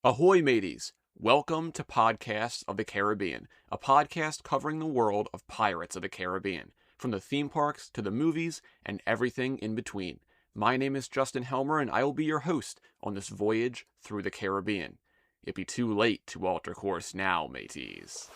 Ahoy, mateys! Welcome to Podcasts of the Caribbean, a podcast covering the world of Pirates of the Caribbean, from the theme parks to the movies and everything in between. My name is Justin Helmer, and I will be your host on this voyage through the Caribbean. It'd be too late to alter course now, mateys.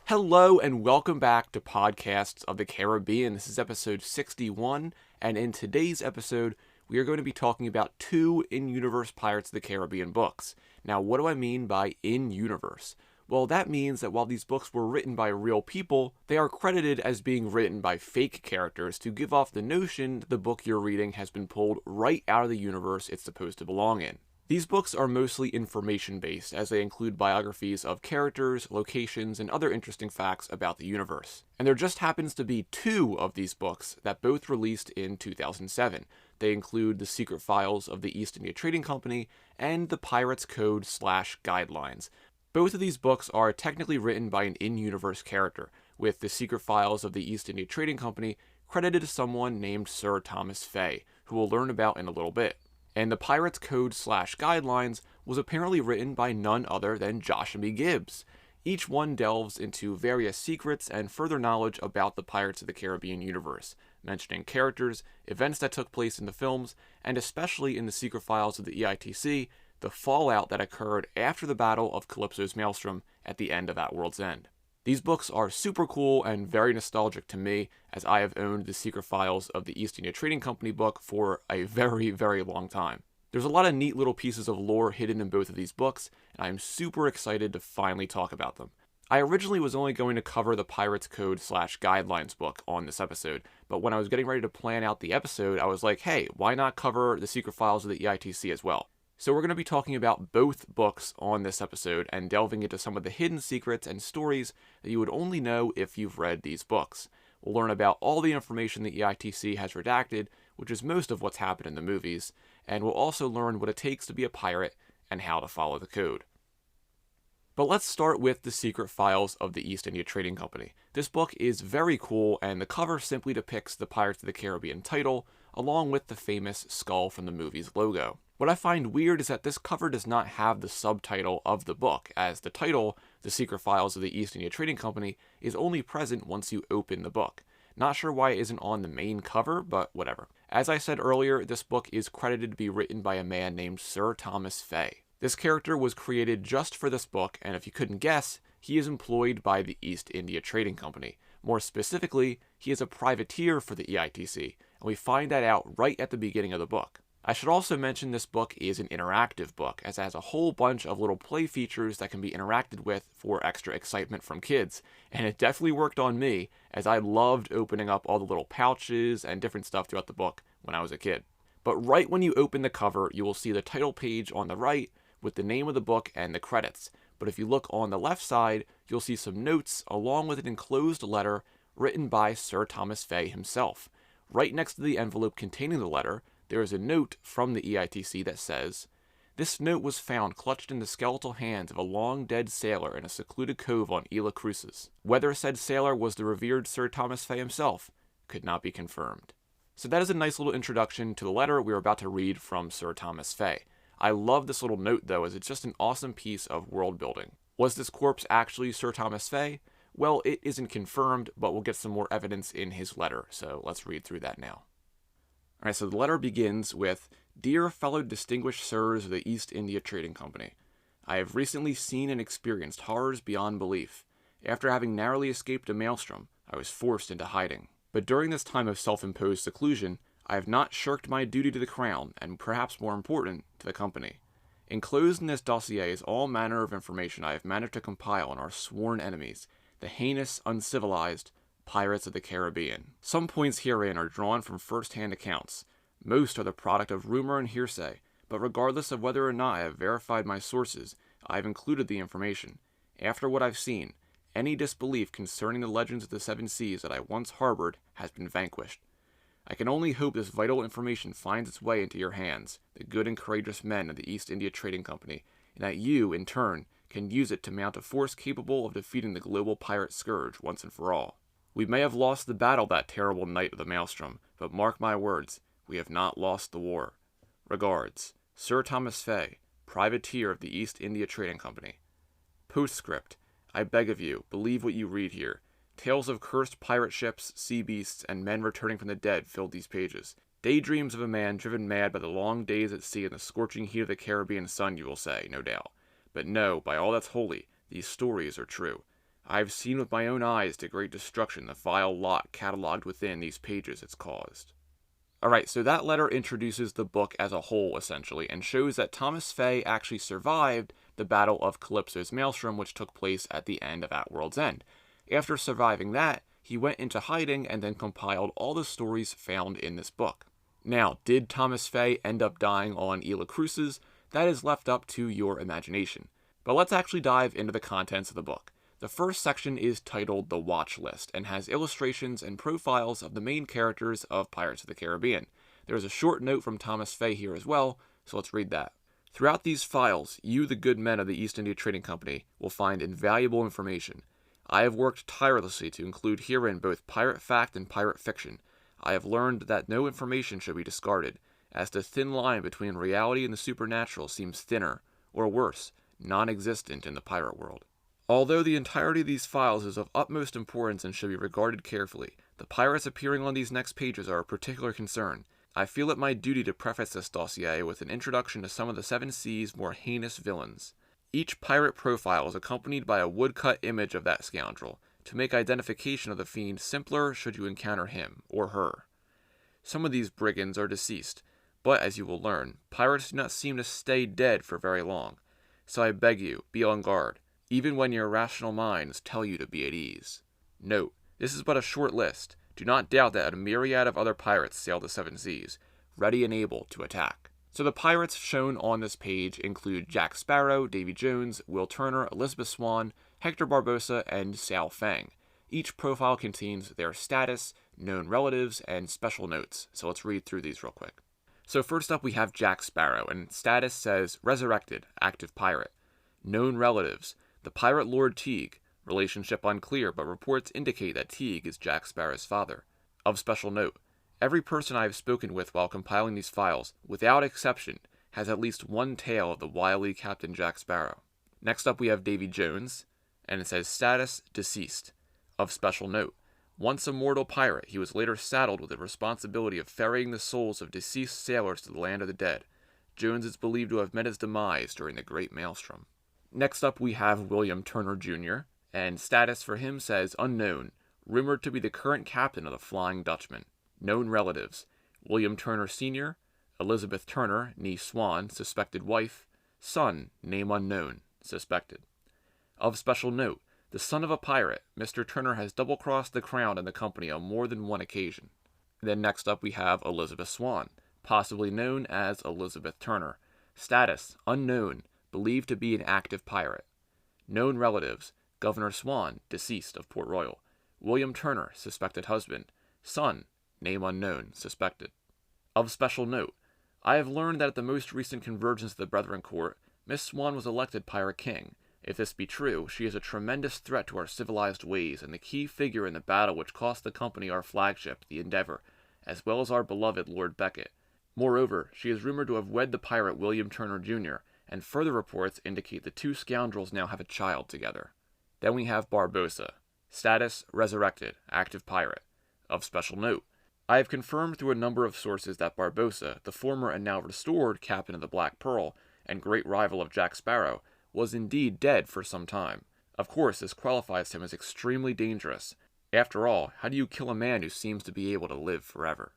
Hello, and welcome back to Podcasts of the Caribbean. This is episode 61, and in today's episode, we are going to be talking about two in-universe Pirates of the Caribbean books. Now, what do I mean by in-universe? Well, that means that while these books were written by real people, they are credited as being written by fake characters to give off the notion that the book you're reading has been pulled right out of the universe it's supposed to belong in. These books are mostly information-based, as they include biographies of characters, locations, and other interesting facts about the universe. And there just happens to be two of these books that both released in 2007. They include The Secret Files of the East India Trading Company and The Pirates Code/Guidelines. Both of these books are technically written by an in-universe character, with The Secret Files of the East India Trading Company credited to someone named Sir Thomas Faye, who we'll learn about in a little bit. And The Pirates Code/Guidelines was apparently written by none other than Joshamee Gibbs. Each one delves into various secrets and further knowledge about the Pirates of the Caribbean universe, mentioning characters, events that took place in the films, and especially in The Secret Files of the EITC, the fallout that occurred after the Battle of Calypso's Maelstrom at the end of At World's End. These books are super cool and very nostalgic to me, as I have owned The Secret Files of the East India Trading Company book for a very, very long time. There's a lot of neat little pieces of lore hidden in both of these books, and I am super excited to finally talk about them. I originally was only going to cover the Pirates Code/Guidelines book on this episode, but when I was getting ready to plan out the episode, I was like, hey, why not cover The Secret Files of the EITC as well? So we're going to be talking about both books on this episode and delving into some of the hidden secrets and stories that you would only know if you've read these books. We'll learn about all the information the EITC has redacted, which is most of what's happened in the movies, and we'll also learn what it takes to be a pirate and how to follow the code. But let's start with The Secret Files of the East India Trading Company. This book is very cool, and the cover simply depicts the Pirates of the Caribbean title, along with the famous skull from the movie's logo. What I find weird is that this cover does not have the subtitle of the book, as the title, The Secret Files of the East India Trading Company, is only present once you open the book. Not sure why it isn't on the main cover, but whatever. As I said earlier, this book is credited to be written by a man named Sir Thomas Faye. This character was created just for this book, and if you couldn't guess, he is employed by the East India Trading Company. More specifically, he is a privateer for the EITC, and we find that out right at the beginning of the book. I should also mention this book is an interactive book, as it has a whole bunch of little play features that can be interacted with for extra excitement from kids, and it definitely worked on me, as I loved opening up all the little pouches and different stuff throughout the book when I was a kid. But right when you open the cover, you will see the title page on the right with the name of the book and the credits, but if you look on the left side, you'll see some notes along with an enclosed letter written by Sir Thomas Faye himself. Right next to the envelope containing the letter, there is a note from the EITC that says, "This note was found clutched in the skeletal hands of a long-dead sailor in a secluded cove on Isla Cruces. Whether said sailor was the revered Sir Thomas Faye himself could not be confirmed." So that is a nice little introduction to the letter we are about to read from Sir Thomas Faye. I love this little note though, as it's just an awesome piece of world building. Was this corpse actually Sir Thomas Faye? Well, it isn't confirmed, but we'll get some more evidence in his letter, so let's read through that now. Alright, so the letter begins with, "Dear fellow distinguished sirs of the East India Trading Company, I have recently seen and experienced horrors beyond belief. After having narrowly escaped a maelstrom, I was forced into hiding. But during this time of self-imposed seclusion, I have not shirked my duty to the Crown, and perhaps more important, to the Company. Enclosed in this dossier is all manner of information I have managed to compile on our sworn enemies, the heinous, uncivilized Pirates of the Caribbean. Some points herein are drawn from first-hand accounts. Most are the product of rumor and hearsay, but regardless of whether or not I have verified my sources, I have included the information. After what I've seen, any disbelief concerning the legends of the seven seas that I once harbored has been vanquished. I can only hope this vital information finds its way into your hands, the good and courageous men of the East India Trading Company, and that you, in turn, can use it to mount a force capable of defeating the global pirate scourge once and for all. We may have lost the battle that terrible night of the Maelstrom, but mark my words, we have not lost the war. Regards, Sir Thomas Faye, privateer of the East India Trading Company. Postscript. I beg of you, believe what you read here. Tales of cursed pirate ships, sea beasts, and men returning from the dead filled these pages. Daydreams of a man driven mad by the long days at sea and the scorching heat of the Caribbean sun, you will say, no doubt. But no, by all that's holy, these stories are true. I have seen with my own eyes the great destruction the vile lot catalogued within these pages it's caused. Alright, so that letter introduces the book as a whole, essentially, and shows that Thomas Faye actually survived the Battle of Calypso's Maelstrom, which took place at the end of At World's End. After surviving that, he went into hiding and then compiled all the stories found in this book. Now, did Thomas Faye end up dying on Isla Cruces? That is left up to your imagination. But let's actually dive into the contents of the book. The first section is titled The Watch List and has illustrations and profiles of the main characters of Pirates of the Caribbean. There is a short note from Thomas Faye here as well, so let's read that. Throughout these files, you, the good men of the East India Trading Company, will find invaluable information. I have worked tirelessly to include herein both pirate fact and pirate fiction. I have learned that no information should be discarded, as the thin line between reality and the supernatural seems thinner, or worse, non-existent in the pirate world. Although the entirety of these files is of utmost importance and should be regarded carefully, the pirates appearing on these next pages are of particular concern. I feel it my duty to preface this dossier with an introduction to some of the Seven Seas' more heinous villains. Each pirate profile is accompanied by a woodcut image of that scoundrel, to make identification of the fiend simpler should you encounter him, or her. Some of these brigands are deceased, but as you will learn, pirates do not seem to stay dead for very long. So I beg you, be on guard, even when your rational minds tell you to be at ease. Note, this is but a short list. Do not doubt that a myriad of other pirates sail the Seven Seas, ready and able to attack. So the pirates shown on this page include Jack Sparrow, Davy Jones, Will Turner, Elizabeth Swann, Hector Barbossa, and Sao Feng. Each profile contains their status, known relatives, and special notes, so let's read through these real quick. So first up we have Jack Sparrow, and status says Resurrected, Active Pirate. Known relatives, the pirate Lord Teague, relationship unclear, but reports indicate that Teague is Jack Sparrow's father. Of special note, every person I have spoken with while compiling these files, without exception, has at least one tale of the wily Captain Jack Sparrow. Next up we have Davy Jones, and it says status deceased. Of special note, once a mortal pirate, he was later saddled with the responsibility of ferrying the souls of deceased sailors to the land of the dead. Jones is believed to have met his demise during the Great Maelstrom. Next up we have William Turner Jr., and status for him says unknown, rumored to be the current captain of the Flying Dutchman. Known relatives, William Turner Sr., Elizabeth Turner, née Swann, suspected wife, son, name unknown, suspected. Of special note, the son of a pirate, Mr. Turner has double-crossed the crown and the company on more than one occasion. Then next up we have Elizabeth Swann, possibly known as Elizabeth Turner. Status, unknown, believed to be an active pirate. Known relatives, Governor Swan, deceased of Port Royal. William Turner, suspected husband. Son, name unknown, suspected. Of special note, I have learned that at the most recent convergence of the Brethren Court, Miss Swan was elected Pirate King. If this be true, she is a tremendous threat to our civilized ways and the key figure in the battle which cost the company our flagship, the Endeavour, as well as our beloved Lord Becket. Moreover, she is rumored to have wed the pirate William Turner Jr., and further reports indicate the two scoundrels now have a child together. Then we have Barbossa. Status, resurrected, active pirate. Of special note, I have confirmed through a number of sources that Barbossa, the former and now restored captain of the Black Pearl, and great rival of Jack Sparrow, was indeed dead for some time. Of course, this qualifies him as extremely dangerous. After all, how do you kill a man who seems to be able to live forever?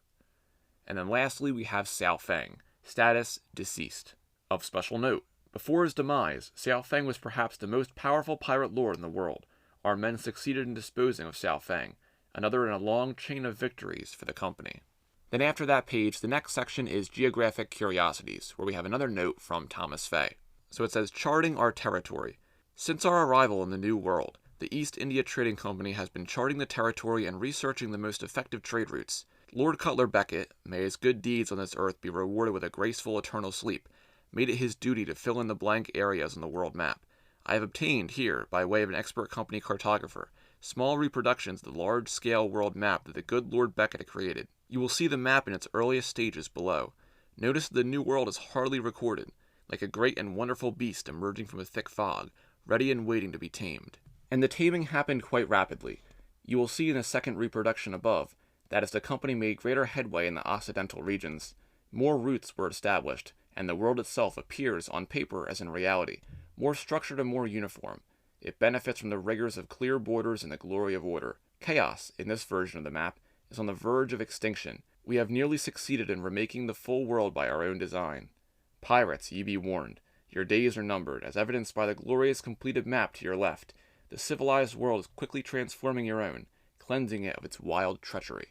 And then lastly, we have Sao Feng. Status, deceased. Of special note, before his demise, Sao Feng was perhaps the most powerful pirate lord in the world. Our men succeeded in disposing of Sao Feng, another in a long chain of victories for the company. Then after that page, the next section is Geographic Curiosities, where we have another note from Thomas Faye. So it says, charting our territory. Since our arrival in the New World, the East India Trading Company has been charting the territory and researching the most effective trade routes. Lord Cutler Becket, may his good deeds on this earth be rewarded with a graceful eternal sleep, made it his duty to fill in the blank areas on the world map. I have obtained here, by way of an expert company cartographer, small reproductions of the large-scale world map that the good Lord Becket had created. You will see the map in its earliest stages below. Notice the New World is hardly recorded, like a great and wonderful beast emerging from a thick fog, ready and waiting to be tamed. And the taming happened quite rapidly. You will see in the second reproduction above that as the company made greater headway in the Occidental regions, more routes were established, and the world itself appears on paper as in reality, more structured and more uniform. It benefits from the rigors of clear borders and the glory of order. Chaos, in this version of the map, is on the verge of extinction. We have nearly succeeded in remaking the full world by our own design. Pirates, ye be warned. Your days are numbered, as evidenced by the glorious completed map to your left. The civilized world is quickly transforming your own, cleansing it of its wild treachery.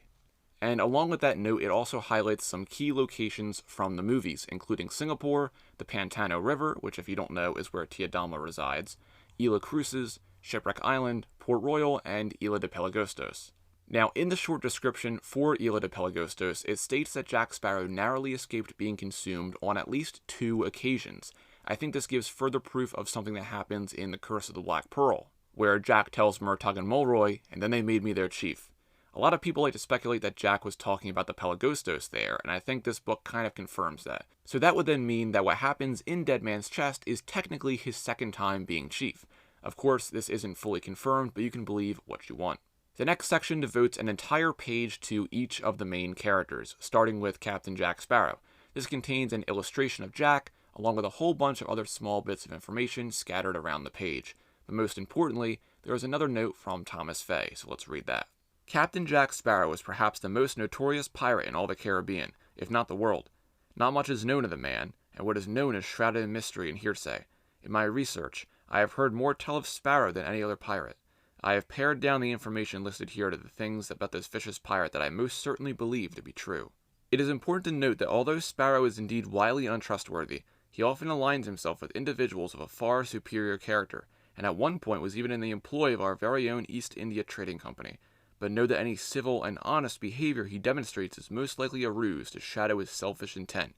And along with that note, it also highlights some key locations from the movies, including Singapore, the Pantano River, which if you don't know is where Tiadama resides, Isla Cruces, Shipwreck Island, Port Royal, and Isla de Pelagostos. Now, in the short description for Isla de Pelagostos, it states that Jack Sparrow narrowly escaped being consumed on at least 2 occasions. I think this gives further proof of something that happens in The Curse of the Black Pearl, where Jack tells Murtagh and Mulroy, and then they made me their chief. A lot of people like to speculate that Jack was talking about the Pelagostos there, and I think this book kind of confirms that. So that would then mean that what happens in Dead Man's Chest is technically his second time being chief. Of course, this isn't fully confirmed, but you can believe what you want. The next section devotes an entire page to each of the main characters, starting with Captain Jack Sparrow. This contains an illustration of Jack, along with a whole bunch of other small bits of information scattered around the page. But most importantly, there is another note from Thomas Faye, so let's read that. Captain Jack Sparrow is perhaps the most notorious pirate in all the Caribbean, if not the world. Not much is known of the man, and what is known is shrouded in mystery and hearsay. In my research, I have heard more tell of Sparrow than any other pirate. I have pared down the information listed here to the things about this vicious pirate that I most certainly believe to be true. It is important to note that although Sparrow is indeed wildly untrustworthy, he often aligns himself with individuals of a far superior character, and at one point was even in the employ of our very own East India Trading Company. But know that any civil and honest behavior he demonstrates is most likely a ruse to shadow his selfish intent.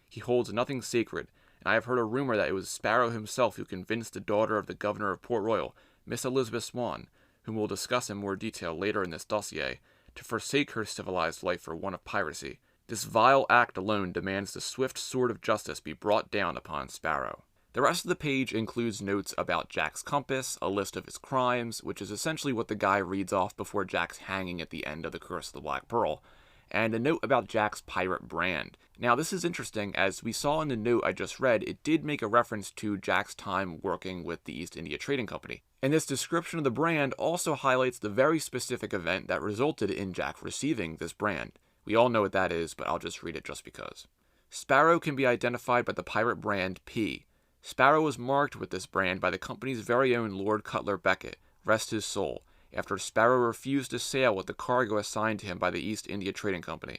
He holds nothing sacred, and I have heard a rumor that it was Sparrow himself who convinced the daughter of the governor of Port Royal, Miss Elizabeth Swan, whom we'll discuss in more detail later in this dossier, to forsake her civilized life for one of piracy. This vile act alone demands the swift sword of justice be brought down upon Sparrow. The rest of the page includes notes about Jack's compass, a list of his crimes, which is essentially what the guy reads off before Jack's hanging at the end of The Curse of the Black Pearl, and a note about Jack's pirate brand. Now this is interesting, as we saw in the note I just read, it did make a reference to Jack's time working with the East India Trading Company. And this description of the brand also highlights the very specific event that resulted in Jack receiving this brand. We all know what that is, but I'll just read it just because. Sparrow can be identified by the pirate brand P. Sparrow was marked with this brand by the company's very own Lord Cutler Becket, rest his soul, after Sparrow refused to sail with the cargo assigned to him by the East India Trading Company.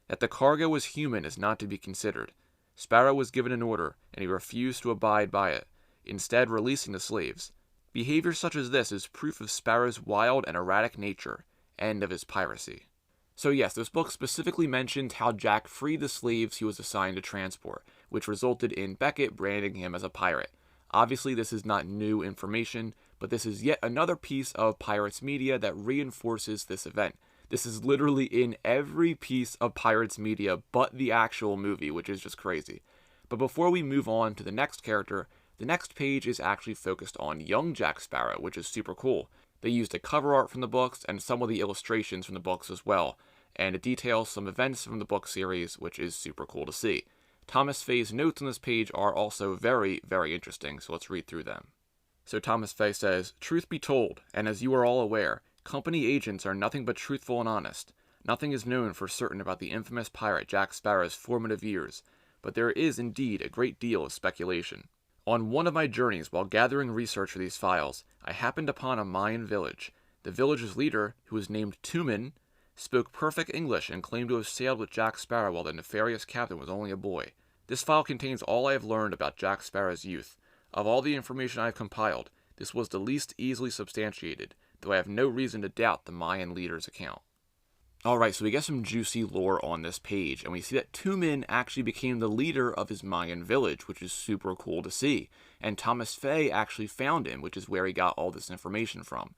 That the cargo was human is not to be considered. Sparrow was given an order, and he refused to abide by it, instead releasing the slaves. Behavior such as this is proof of Sparrow's wild and erratic nature, and of his piracy. So yes, this book specifically mentions how Jack freed the slaves he was assigned to transport, which resulted in Becket branding him as a pirate. Obviously this is not new information, but this is yet another piece of Pirates media that reinforces this event. This is literally in every piece of Pirates media but the actual movie, which is just crazy. But before we move on to the next character, the next page is actually focused on Young Jack Sparrow, which is super cool. They used a cover art from the books and some of the illustrations from the books as well, and it details some events from the book series, which is super cool to see. Thomas Faye's notes on this page are also very, very interesting, so let's read through them. So Thomas Faye says, "Truth be told, and as you are all aware, company agents are nothing but truthful and honest. Nothing is known for certain about the infamous pirate Jack Sparrow's formative years, but there is indeed a great deal of speculation. On one of my journeys while gathering research for these files, I happened upon a Mayan village. The village's leader, who was named Tumen, spoke perfect English and claimed to have sailed with Jack Sparrow while the nefarious captain was only a boy. This file contains all I have learned about Jack Sparrow's youth. Of all the information I have compiled, this was the least easily substantiated, though I have no reason to doubt the Mayan leader's account." Alright, so we get some juicy lore on this page, and we see that Tumen actually became the leader of his Mayan village, which is super cool to see. And Thomas Faye actually found him, which is where he got all this information from.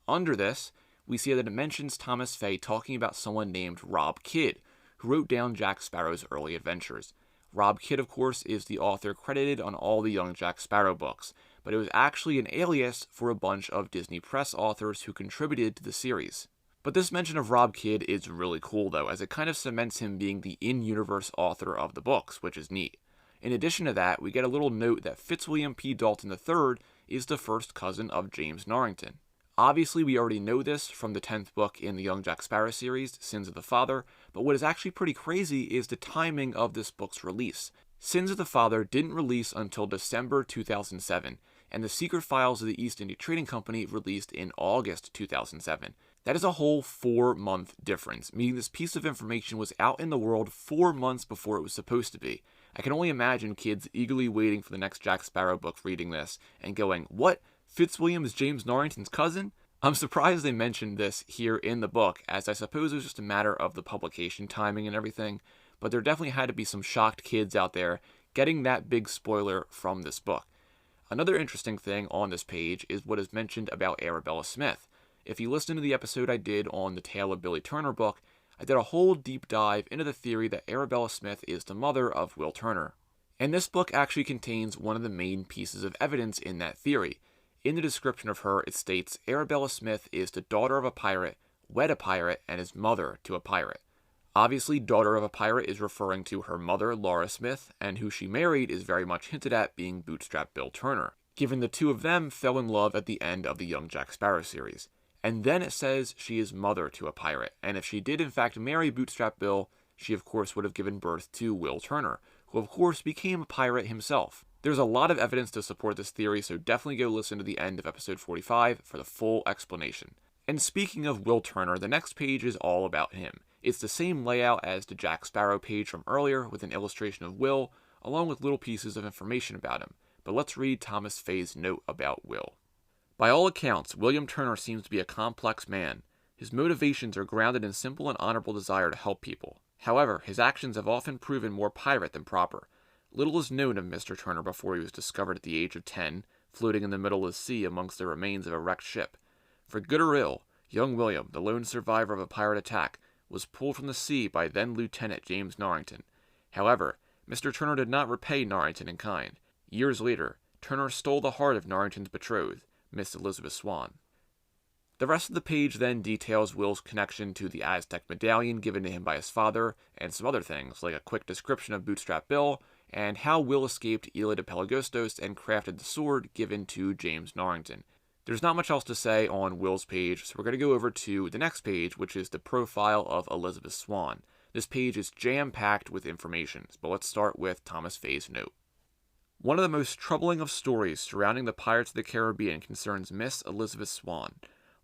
Under this, we see that it mentions Thomas Faye talking about someone named Rob Kidd, who wrote down Jack Sparrow's early adventures. Rob Kidd, of course, is the author credited on all the Young Jack Sparrow books, but it was actually an alias for a bunch of Disney Press authors who contributed to the series. But this mention of Rob Kidd is really cool, though, as it kind of cements him being the in-universe author of the books, which is neat. In addition to that, we get a little note that Fitzwilliam P. Dalton III is the first cousin of James Norrington. Obviously, we already know this from the 10th book in the Young Jack Sparrow series, Sins of the Father, but what is actually pretty crazy is the timing of this book's release. Sins of the Father didn't release until December 2007, and The Secret Files of the East India Trading Company released in August 2007. That is a whole 4-month difference, meaning this piece of information was out in the world 4 months before it was supposed to be. I can only imagine kids eagerly waiting for the next Jack Sparrow book reading this and going, "What? Fitzwilliam is James Norrington's cousin?" I'm surprised they mentioned this here in the book, as I suppose it was just a matter of the publication timing and everything, but there definitely had to be some shocked kids out there getting that big spoiler from this book. Another interesting thing on this page is what is mentioned about Arabella Smith. If you listen to the episode I did on the Tale of Billy Turner book, I did a whole deep dive into the theory that Arabella Smith is the mother of Will Turner. And this book actually contains one of the main pieces of evidence in that theory. In the description of her, it states, Arabella Smith is the daughter of a pirate, wed a pirate, and is mother to a pirate. Obviously, daughter of a pirate is referring to her mother, Laura Smith, and who she married is very much hinted at being Bootstrap Bill Turner, given the two of them fell in love at the end of the Young Jack Sparrow series. And then it says she is mother to a pirate, and if she did in fact marry Bootstrap Bill, she of course would have given birth to Will Turner, who of course became a pirate himself. There's a lot of evidence to support this theory, so definitely go listen to the end of episode 45 for the full explanation. And speaking of Will Turner, the next page is all about him. It's the same layout as the Jack Sparrow page from earlier, with an illustration of Will, along with little pieces of information about him. But let's read Thomas Faye's note about Will. By all accounts, William Turner seems to be a complex man. His motivations are grounded in simple and honorable desire to help people. However, his actions have often proven more pirate than proper. Little is known of Mr. Turner before he was discovered at the age of 10, floating in the middle of the sea amongst the remains of a wrecked ship. For good or ill, young William, the lone survivor of a pirate attack, was pulled from the sea by then-Lieutenant James Norrington. However, Mr. Turner did not repay Norrington in kind. Years later, Turner stole the heart of Norrington's betrothed, Miss Elizabeth Swan. The rest of the page then details Will's connection to the Aztec medallion given to him by his father, and some other things, like a quick description of Bootstrap Bill, and how Will escaped Isla de Pelagostos and crafted the sword given to James Norrington. There's not much else to say on Will's page, so we're going to go over to the next page, which is the profile of Elizabeth Swan. This page is jam-packed with information, but let's start with Thomas Faye's note. One of the most troubling of stories surrounding the Pirates of the Caribbean concerns Miss Elizabeth Swan.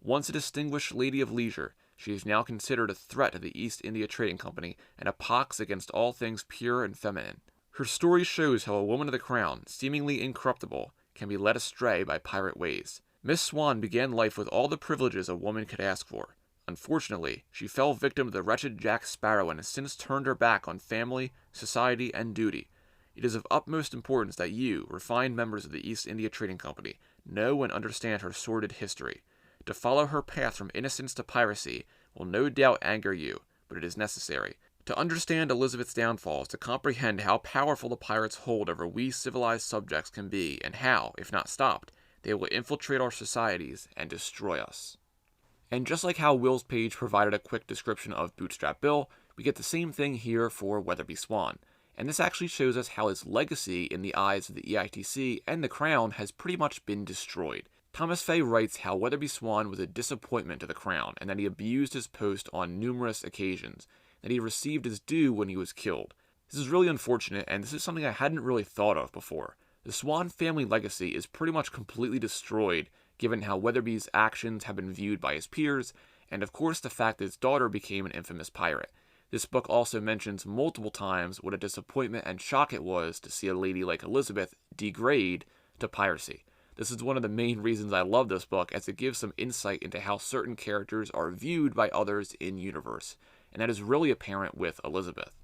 Once a distinguished lady of leisure, she is now considered a threat to the East India Trading Company and a pox against all things pure and feminine. Her story shows how a woman of the crown, seemingly incorruptible, can be led astray by pirate ways. Miss Swan began life with all the privileges a woman could ask for. Unfortunately, she fell victim to the wretched Jack Sparrow and has since turned her back on family, society, and duty. It is of utmost importance that you, refined members of the East India Trading Company, know and understand her sordid history. To follow her path from innocence to piracy will no doubt anger you, but it is necessary. To understand Elizabeth's downfall is to comprehend how powerful the pirates' hold over we civilized subjects can be, and how, if not stopped, they will infiltrate our societies and destroy us. And just like how Will's page provided a quick description of Bootstrap Bill, we get the same thing here for Weatherby Swan. And this actually shows us how his legacy in the eyes of the EITC and the Crown has pretty much been destroyed. Thomas Faye writes how Weatherby Swan was a disappointment to the Crown, and that he abused his post on numerous occasions, that he received his due when he was killed. This is really unfortunate, and this is something I hadn't really thought of before. The Swan family legacy is pretty much completely destroyed, given how Weatherby's actions have been viewed by his peers, and of course the fact that his daughter became an infamous pirate. This book also mentions multiple times what a disappointment and shock it was to see a lady like Elizabeth degrade to piracy. This is one of the main reasons I love this book, as it gives some insight into how certain characters are viewed by others in universe, and that is really apparent with Elizabeth.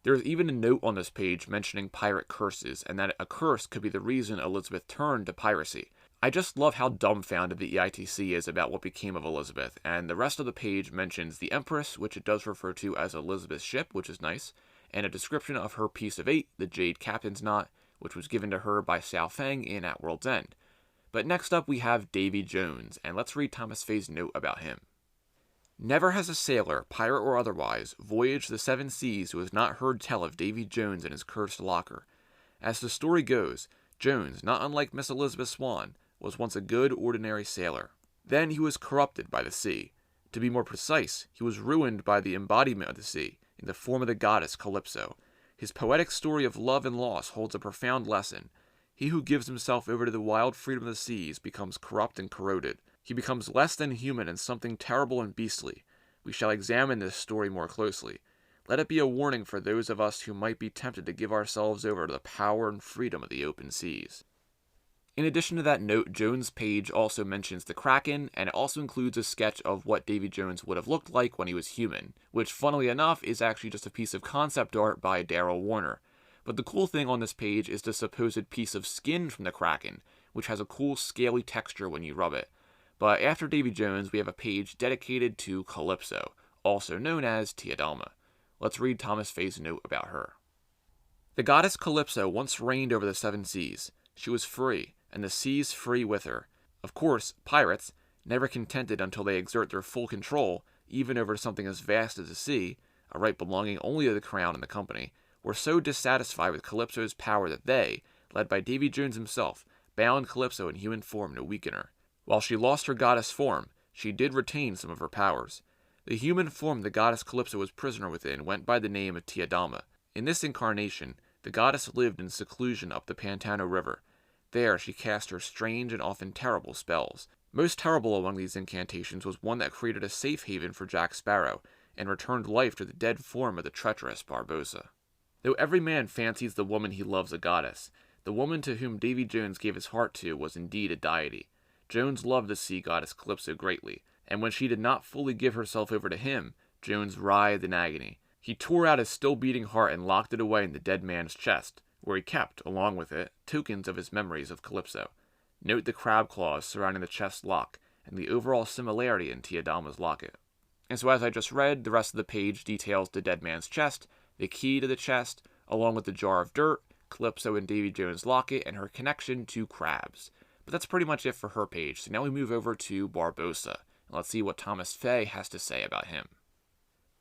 There is even a note on this page mentioning pirate curses, and that a curse could be the reason Elizabeth turned to piracy. I just love how dumbfounded the EITC is about what became of Elizabeth, and the rest of the page mentions the Empress, which it does refer to as Elizabeth's ship, which is nice, and a description of her piece of 8, the Jade Captain's Knot, which was given to her by Sao Feng in At World's End. But next up we have Davy Jones, and let's read Thomas Faye's note about him. Never has a sailor, pirate or otherwise, voyaged the 7 seas who has not heard tell of Davy Jones and his cursed locker. As the story goes, Jones, not unlike Miss Elizabeth Swann, was once a good, ordinary sailor. Then he was corrupted by the sea. To be more precise, he was ruined by the embodiment of the sea, in the form of the goddess Calypso. His poetic story of love and loss holds a profound lesson. He who gives himself over to the wild freedom of the seas becomes corrupt and corroded. He becomes less than human and something terrible and beastly. We shall examine this story more closely. Let it be a warning for those of us who might be tempted to give ourselves over to the power and freedom of the open seas. In addition to that note, Jones' page also mentions the Kraken, and it also includes a sketch of what Davy Jones would have looked like when he was human, which, funnily enough, is actually just a piece of concept art by Daryl Warner. But the cool thing on this page is the supposed piece of skin from the Kraken, which has a cool scaly texture when you rub it. But after Davy Jones, we have a page dedicated to Calypso, also known as Tiadalma. Let's read Thomas Faye's note about her. The goddess Calypso once reigned over the 7 seas. She was free, and the seas free with her. Of course, pirates, never contented until they exert their full control, even over something as vast as the sea, a right belonging only to the crown and the company, were so dissatisfied with Calypso's power that they, led by Davy Jones himself, bound Calypso in human form to weaken her. While she lost her goddess form, she did retain some of her powers. The human form the goddess Calypso was prisoner within went by the name of Tiadalma. In this incarnation, the goddess lived in seclusion up the Pantano River. There she cast her strange and often terrible spells. Most terrible among these incantations was one that created a safe haven for Jack Sparrow, and returned life to the dead form of the treacherous Barbossa. Though every man fancies the woman he loves a goddess, the woman to whom Davy Jones gave his heart to was indeed a deity. Jones loved the sea goddess Calypso greatly, and when she did not fully give herself over to him, Jones writhed in agony. He tore out his still-beating heart and locked it away in the dead man's chest, where he kept, along with it, tokens of his memories of Calypso. Note the crab claws surrounding the chest lock, and the overall similarity in Tiadalma's locket. And so as I just read, the rest of the page details the dead man's chest, the key to the chest, along with the jar of dirt, Calypso and Davy Jones' locket, and her connection to crabs. But that's pretty much it for her page, so now we move over to Barbossa, and let's see what Thomas Faye has to say about him.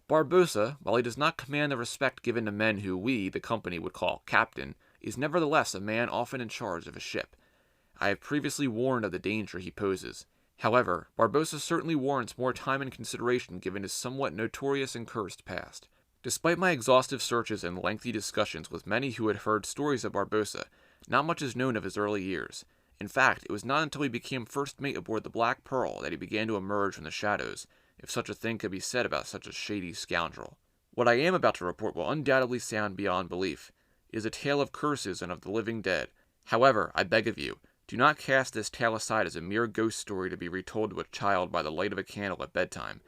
Barbossa, while he does not command the respect given to men who we, the company, would call captain, is nevertheless a man often in charge of a ship. I have previously warned of the danger he poses. However, Barbossa certainly warrants more time and consideration given his somewhat notorious and cursed past. Despite my exhaustive searches and lengthy discussions with many who had heard stories of Barbossa, not much is known of his early years. In fact, it was not until he became first mate aboard the Black Pearl that he began to emerge from the shadows, if such a thing could be said about such a shady scoundrel. What I am about to report will undoubtedly sound beyond belief. It is a tale of curses and of the living dead. However, I beg of you, do not cast this tale aside as a mere ghost story to be retold to a child by the light of a candle at bedtime.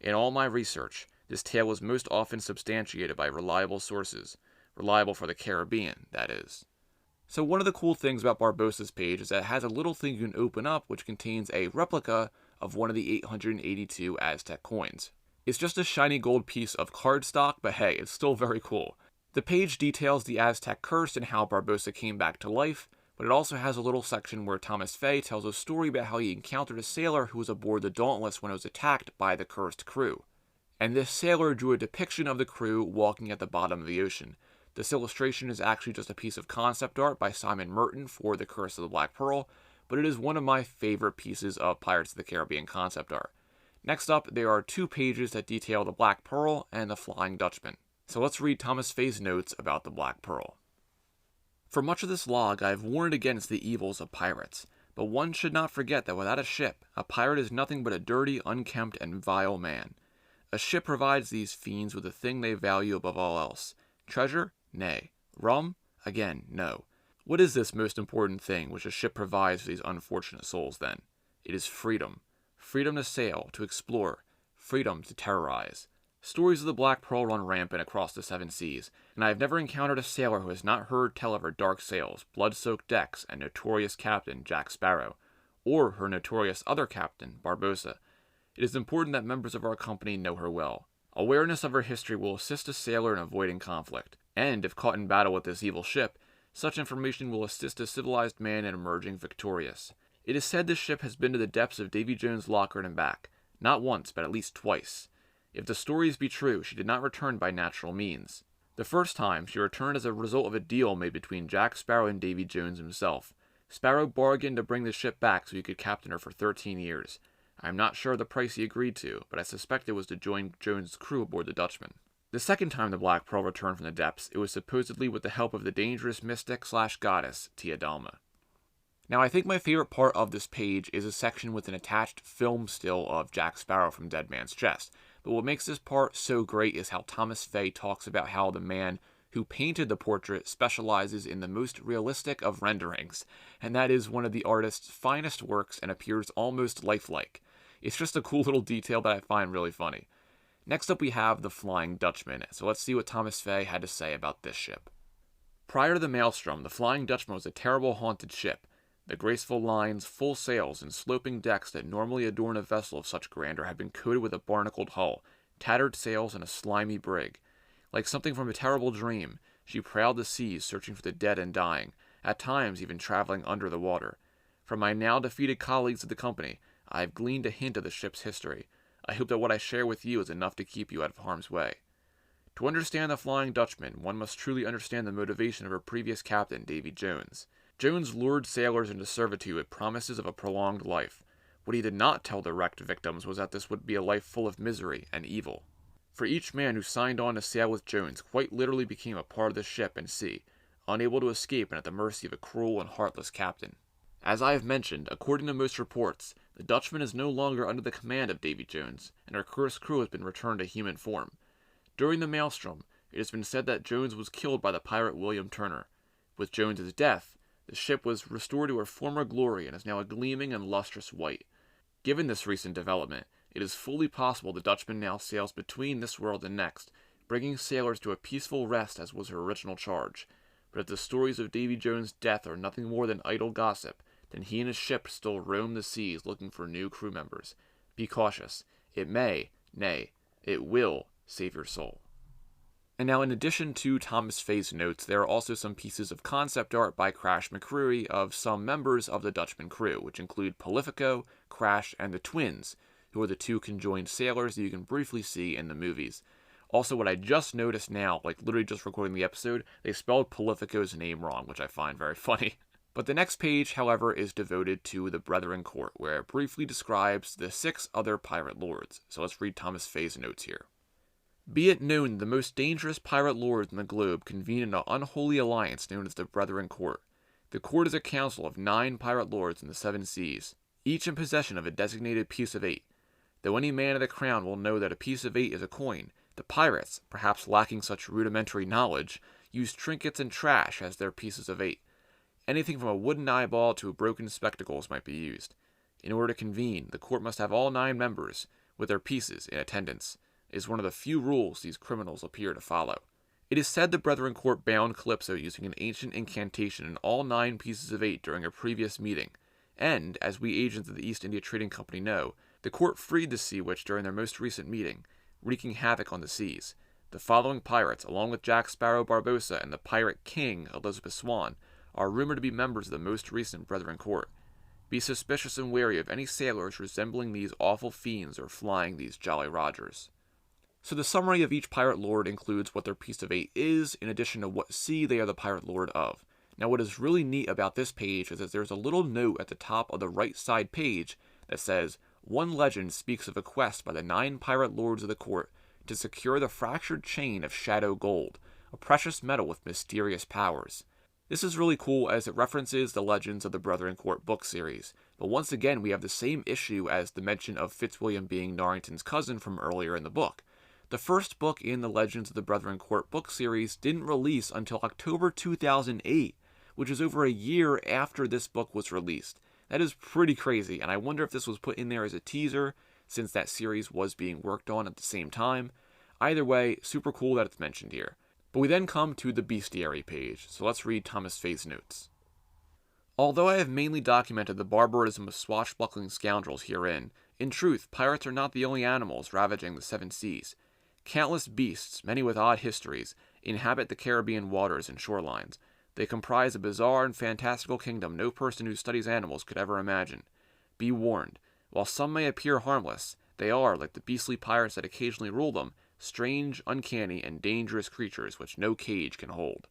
In all my research, this tale is most often substantiated by reliable sources. Reliable for the Caribbean, that is. So one of the cool things about Barbossa's page is that it has a little thing you can open up which contains a replica of one of the 882 Aztec coins. It's just a shiny gold piece of cardstock, but hey, it's still very cool. The page details the Aztec curse and how Barbossa came back to life, but it also has a little section where Thomas Faye tells a story about how he encountered a sailor who was aboard the Dauntless when it was attacked by the cursed crew. And this sailor drew a depiction of the crew walking at the bottom of the ocean. This illustration is actually just a piece of concept art by Simon Merton for The Curse of the Black Pearl, but it is one of my favorite pieces of Pirates of the Caribbean concept art. Next up, there are 2 pages that detail the Black Pearl and the Flying Dutchman. So let's read Thomas Faye's notes about the Black Pearl. For much of this log I have warned against the evils of pirates, but one should not forget that without a ship, a pirate is nothing but a dirty, unkempt, and vile man. A ship provides these fiends with the thing they value above all else. Treasure? Nay. Rum? Again, no. What is this most important thing which a ship provides for these unfortunate souls, then? It is freedom. Freedom to sail, to explore. Freedom to terrorize. Stories of the Black Pearl run rampant across the 7 seas, and I have never encountered a sailor who has not heard tell of her dark sails, blood-soaked decks, and notorious captain, Jack Sparrow, or her notorious other captain, Barbossa. It is important that members of our company know her well. Awareness of her history will assist a sailor in avoiding conflict, and if caught in battle with this evil ship, such information will assist a civilized man in emerging victorious. It is said this ship has been to the depths of Davy Jones' locker and back, not once, but at least twice. If the stories be true, she did not return by natural means. The first time, she returned as a result of a deal made between Jack Sparrow and Davy Jones himself. Sparrow bargained to bring the ship back so he could captain her for 13 years. I am not sure of the price he agreed to, but I suspect it was to join Jones' crew aboard the Dutchman. The second time the Black Pearl returned from the depths, it was supposedly with the help of the dangerous mystic/goddess, Tia Dalma. Now, I think my favorite part of this page is a section with an attached film still of Jack Sparrow from Dead Man's Chest. But what makes this part so great is how Thomas Faye talks about how the man who painted the portrait specializes in the most realistic of renderings, and that is one of the artist's finest works and appears almost lifelike. It's just a cool little detail that I find really funny. Next up we have the Flying Dutchman, so let's see what Thomas Faye had to say about this ship. Prior to the Maelstrom, the Flying Dutchman was a terrible haunted ship. The graceful lines, full sails, and sloping decks that normally adorn a vessel of such grandeur had been coated with a barnacled hull, tattered sails, and a slimy brig. Like something from a terrible dream, she prowled the seas searching for the dead and dying, at times even traveling under the water. From my now defeated colleagues of the company, I have gleaned a hint of the ship's history. I hope that what I share with you is enough to keep you out of harm's way. To understand the Flying Dutchman, one must truly understand the motivation of her previous captain, Davy Jones. Jones lured sailors into servitude with promises of a prolonged life. What he did not tell the wrecked victims was that this would be a life full of misery and evil. For each man who signed on to sail with Jones quite literally became a part of the ship and sea, unable to escape and at the mercy of a cruel and heartless captain. As I have mentioned, according to most reports, the Dutchman is no longer under the command of Davy Jones, and her cursed crew has been returned to human form. During the Maelstrom, it has been said that Jones was killed by the pirate William Turner. With Jones's death, the ship was restored to her former glory and is now a gleaming and lustrous white. Given this recent development, it is fully possible the Dutchman now sails between this world and next, bringing sailors to a peaceful rest as was her original charge. But if the stories of Davy Jones' death are nothing more than idle gossip, then he and his ship still roam the seas looking for new crew members. Be cautious. It may, nay, it will save your soul. And now, in addition to Thomas Faye's notes, there are also some pieces of concept art by Crash McCreary of some members of the Dutchman crew, which include Polifico, Crash, and the twins, who are the two conjoined sailors that you can briefly see in the movies. Also, what I just noticed now, like literally just recording the episode, they spelled Polifico's name wrong, which I find very funny. But the next page, however, is devoted to the Brethren Court, where it briefly describes the 6 other pirate lords. So let's read Thomas Faye's notes here. Be it known, the most dangerous pirate lords in the globe convene in an unholy alliance known as the Brethren Court. The court is a council of 9 pirate lords in the 7 seas, each in possession of a designated piece of 8. Though any man of the crown will know that a piece of 8 is a coin, the pirates, perhaps lacking such rudimentary knowledge, use trinkets and trash as their pieces of 8. Anything from a wooden eyeball to broken spectacles might be used. In order to convene, the court must have all 9 members, with their pieces, in attendance. It is one of the few rules these criminals appear to follow. It is said the Brethren Court bound Calypso using an ancient incantation in all 9 pieces of 8 during a previous meeting, and, as we agents of the East India Trading Company know, the court freed the Sea Witch during their most recent meeting, wreaking havoc on the seas. The following pirates, along with Jack Sparrow Barbossa and the Pirate King, Elizabeth Swan, are rumored to be members of the most recent Brethren Court. Be suspicious and wary of any sailors resembling these awful fiends or flying these Jolly Rogers. So the summary of each pirate lord includes what their piece of 8 is, in addition to what sea they are the pirate lord of. Now what is really neat about this page is that there's a little note at the top of the right side page that says, one legend speaks of a quest by the 9 pirate lords of the court to secure the fractured chain of shadow gold, a precious metal with mysterious powers. This is really cool as it references the Legends of the Brethren Court book series, but once again we have the same issue as the mention of Fitzwilliam being Norrington's cousin from earlier in the book. The first book in the Legends of the Brethren Court book series didn't release until October 2008, which is over a year after this book was released. That is pretty crazy, and I wonder if this was put in there as a teaser, since that series was being worked on at the same time. Either way, super cool that it's mentioned here. But we then come to the bestiary page, so let's read Thomas Faye's notes. Although I have mainly documented the barbarism of swashbuckling scoundrels herein, in truth, pirates are not the only animals ravaging the 7 seas. Countless beasts, many with odd histories, inhabit the Caribbean waters and shorelines. They comprise a bizarre and fantastical kingdom no person who studies animals could ever imagine. Be warned, while some may appear harmless, they are, like the beastly pirates that occasionally rule them, strange, uncanny, and dangerous creatures which no cage can hold.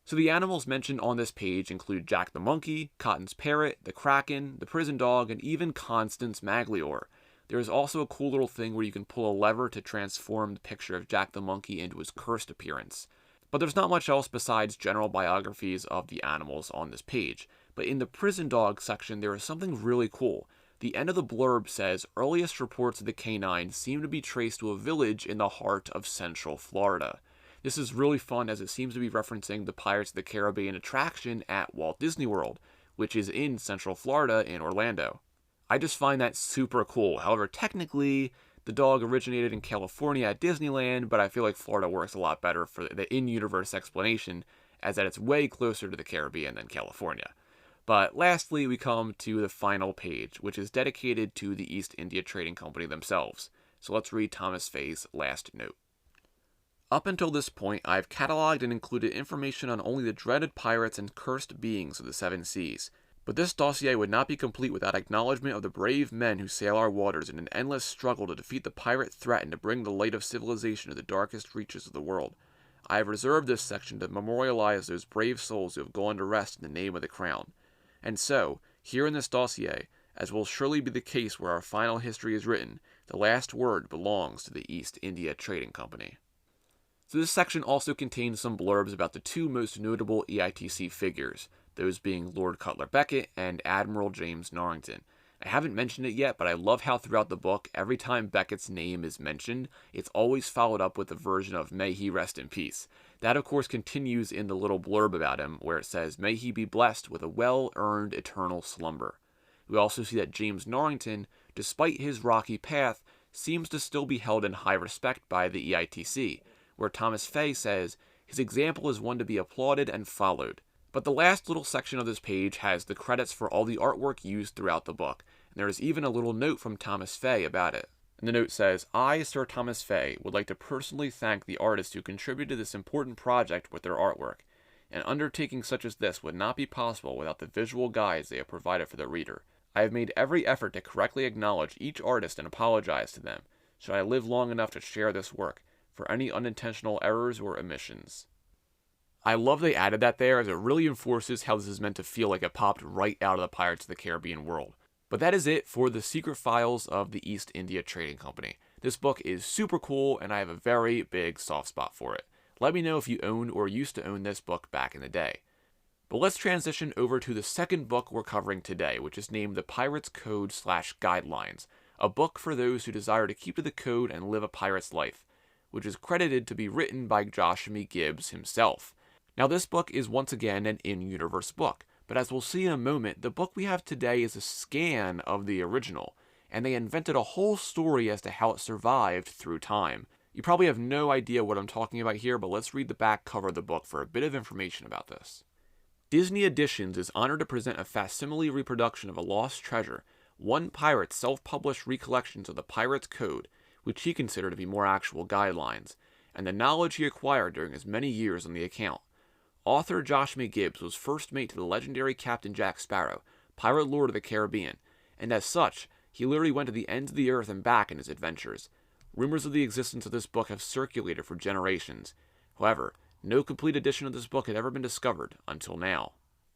So the animals mentioned on this page include Jack the monkey, Cotton's parrot, the kraken, the prison dog, and even Constance Magliore. There is also a cool little thing where you can pull a lever to transform the picture of Jack the monkey into his cursed appearance. But there's not much else besides general biographies of the animals on this page. But in the prison dog section, there is something really cool. The end of the blurb says, earliest reports of the canine seem to be traced to a village in the heart of Central Florida. This is really fun as it seems to be referencing the Pirates of the Caribbean attraction at Walt Disney World, which is in Central Florida in Orlando. I just find that super cool. However, technically, the dog originated in California at Disneyland, but I feel like Florida works a lot better for the in-universe explanation, as that it's way closer to the Caribbean than California. But lastly, we come to the final page, which is dedicated to the East India Trading Company themselves. So let's read Thomas Faye's last note. Up until this point, I have cataloged and included information on only the dreaded pirates and cursed beings of the seven seas. But this dossier would not be complete without acknowledgement of the brave men who sail our waters in an endless struggle to defeat the pirate threat and to bring the light of civilization to the darkest reaches of the world. I have reserved this section to memorialize those brave souls who have gone to rest in the name of the crown. And so, here in this dossier, as will surely be the case where our final history is written, the last word belongs to the East India Trading Company. So this section also contains some blurbs about the two most notable EITC figures, those being Lord Cutler Beckett and Admiral James Norrington. I haven't mentioned it yet, but I love how throughout the book, every time Beckett's name is mentioned, it's always followed up with a version of "May he rest in peace." That, of course, continues in the little blurb about him, where it says, "May he be blessed with a well-earned eternal slumber." We also see that James Norrington, despite his rocky path, seems to still be held in high respect by the EITC, where Thomas Faye says, "His example is one to be applauded and followed." But the last little section of this page has the credits for all the artwork used throughout the book, and there is even a little note from Thomas Faye about it. And the note says, "I, Sir Thomas Faye, would like to personally thank the artists who contributed to this important project with their artwork. An undertaking such as this would not be possible without the visual guides they have provided for the reader. I have made every effort to correctly acknowledge each artist and apologize to them, should I live long enough to share this work, for any unintentional errors or omissions." I love they added that there, as it really enforces how this is meant to feel like it popped right out of the Pirates of the Caribbean world. But that is it for the Secret Files of the East India Trading Company. This book is super cool, and I have a very big soft spot for it. Let me know if you owned or used to own this book back in the day. But let's transition over to the second book we're covering today, which is named The Pirate's Code/Guidelines, a book for those who desire to keep to the code and live a pirate's life, which is credited to be written by Joshamee Gibbs himself. Now, this book is once again an in-universe book, but as we'll see in a moment, the book we have today is a scan of the original, and they invented a whole story as to how it survived through time. You probably have no idea what I'm talking about here, but let's read the back cover of the book for a bit of information about this. Disney Editions is honored to present a facsimile reproduction of a lost treasure, one pirate's self-published recollections of the Pirate's Code, which he considered to be more actual guidelines, and the knowledge he acquired during his many years on the account. Author Joshamee Gibbs was first mate to the legendary Captain Jack Sparrow, pirate lord of the Caribbean, and as such, he literally went to the ends of the earth and back in his adventures. Rumors of the existence of this book have circulated for generations. However, no complete edition of this book had ever been discovered until now.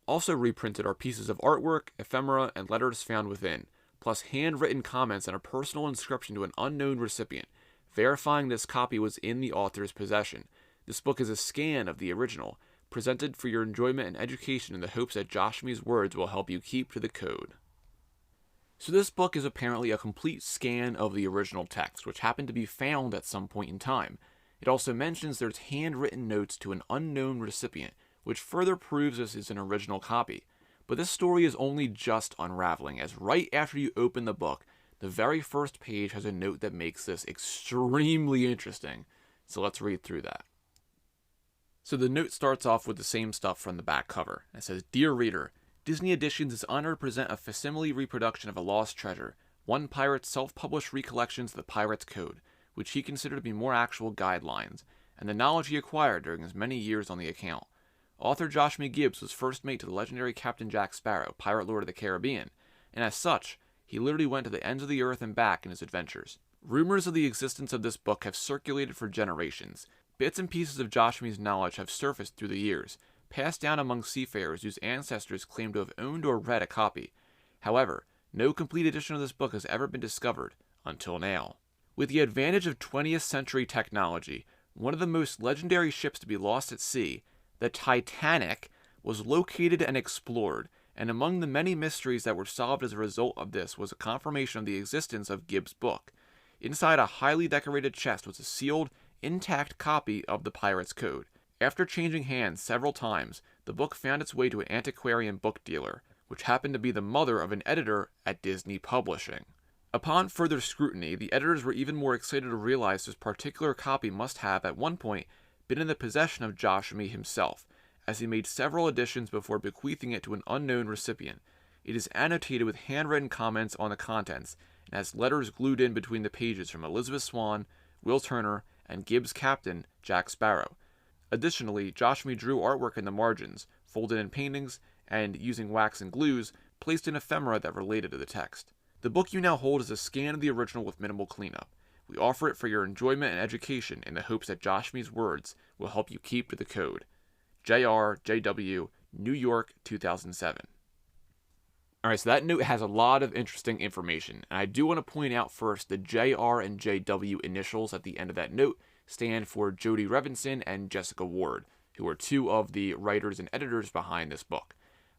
Also reprinted are pieces of artwork, ephemera, and letters found within, plus handwritten comments and a personal inscription to an unknown recipient, verifying this copy was in the author's possession. This book is a scan of the original, presented for your enjoyment and education in the hopes that Joshamee's words will help you keep to the code. So this book is apparently a complete scan of the original text, which happened to be found at some point in time. It also mentions there's handwritten notes to an unknown recipient, which further proves this is an original copy. But this story is only just unraveling, as right after you open the book, the very first page has a note that makes this extremely interesting. So let's read through that. So the note starts off with the same stuff from the back cover. It says, "Dear reader, Disney Editions is honored to present a facsimile reproduction of a lost treasure, one pirate's self-published recollections of the Pirate's Code, which he considered to be more actual guidelines, and the knowledge he acquired during his many years on the account. Author Joshamee Gibbs was first mate to the legendary Captain Jack Sparrow, pirate lord of the Caribbean, and as such, he literally went to the ends of the earth and back in his adventures. Rumors of the existence of this book have circulated for generations. Bits and pieces of Joshamee's knowledge have surfaced through the years, passed down among seafarers whose ancestors claim to have owned or read a copy. However, no complete edition of this book has ever been discovered, until now. With the advantage of 20th century technology, one of the most legendary ships to be lost at sea, the Titanic, was located and explored, and among the many mysteries that were solved as a result of this was a confirmation of the existence of Gibbs' book. Inside a highly decorated chest was a sealed, intact copy of the Pirate's Code. After changing hands several times, the book found its way to an antiquarian book dealer, which happened to be the mother of an editor at Disney Publishing. Upon further scrutiny, the editors were even more excited to realize this particular copy must have, at one point, been in the possession of Joshamee himself, as he made several editions before bequeathing it to an unknown recipient. It is annotated with handwritten comments on the contents, and has letters glued in between the pages from Elizabeth Swann, Will Turner, and Gibbs' captain, Jack Sparrow. Additionally, Joshamee drew artwork in the margins, folded in paintings, and, using wax and glues, placed in ephemera that related to the text. The book you now hold is a scan of the original with minimal cleanup. We offer it for your enjoyment and education in the hopes that Joshamee's words will help you keep to the code. J.R. J.W., New York, 2007. Alright, so that note has a lot of interesting information, and I do want to point out first the J.R. and J.W. initials at the end of that note stand for Jody Revinson and Jessica Ward, who are two of the writers and editors behind this book.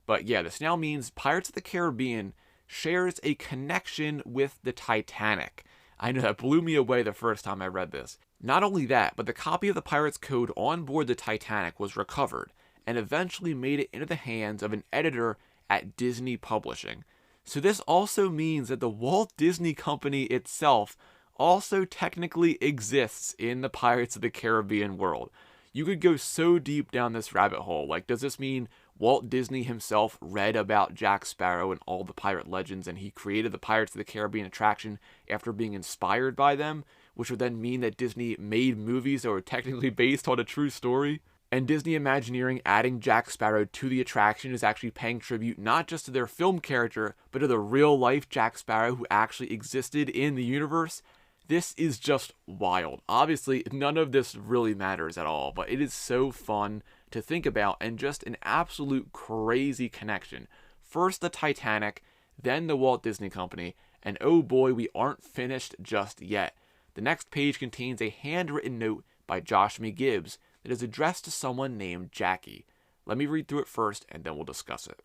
But yeah, this now means Pirates of the Caribbean shares a connection with the Titanic. I know that blew me away the first time I read this. Not only that, but the copy of the Pirate's Code on board the Titanic was recovered, and eventually made it into the hands of an editor at Disney Publishing. So this also means that the Walt Disney Company itself also technically exists in the Pirates of the Caribbean world. You could go so deep down this rabbit hole. Like, does this mean Walt Disney himself read about Jack Sparrow and all the pirate legends, and he created the Pirates of the Caribbean attraction after being inspired by them, which would then mean that Disney made movies that were technically based on a true story? And Disney Imagineering adding Jack Sparrow to the attraction is actually paying tribute not just to their film character, but to the real-life Jack Sparrow who actually existed in the universe? This is just wild. Obviously, none of this really matters at all, but it is so fun to think about, and just an absolute crazy connection. First the Titanic, then the Walt Disney Company, and oh boy, we aren't finished just yet. The next page contains a handwritten note by Joshamee Gibbs that is addressed to someone named Jackie. Let me read through it first, and then we'll discuss it.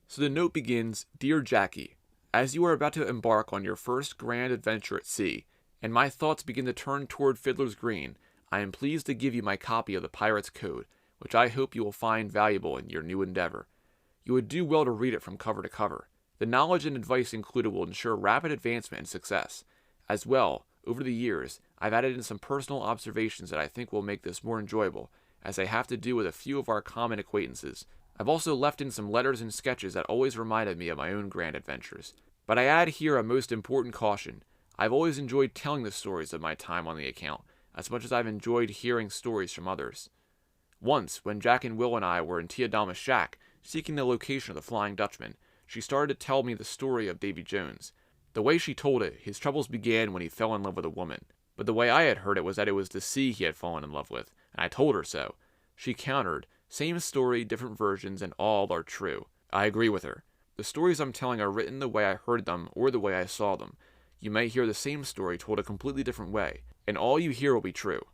So the note begins, "Dear Jackie, as you are about to embark on your first grand adventure at sea, and my thoughts begin to turn toward Fiddler's Green, I am pleased to give you my copy of the Pirate's Code, which I hope you will find valuable in your new endeavor. You would do well to read it from cover to cover. The knowledge and advice included will ensure rapid advancement and success. As well, over the years, I've added in some personal observations that I think will make this more enjoyable, as I have to do with a few of our common acquaintances. I've also left in some letters and sketches that always reminded me of my own grand adventures. But I add here a most important caution. I've always enjoyed telling the stories of my time on the account, as much as I've enjoyed hearing stories from others. Once, when Jack and Will and I were in Tia Dalma's shack, seeking the location of the Flying Dutchman, she started to tell me the story of Davy Jones. The way she told it, his troubles began when he fell in love with a woman. But the way I had heard it was that it was the sea he had fallen in love with, and I told her so. She countered, same story, different versions, and all are true. I agree with her. The stories I'm telling are written the way I heard them or the way I saw them. You may hear the same story told a completely different way, and all you hear will be true,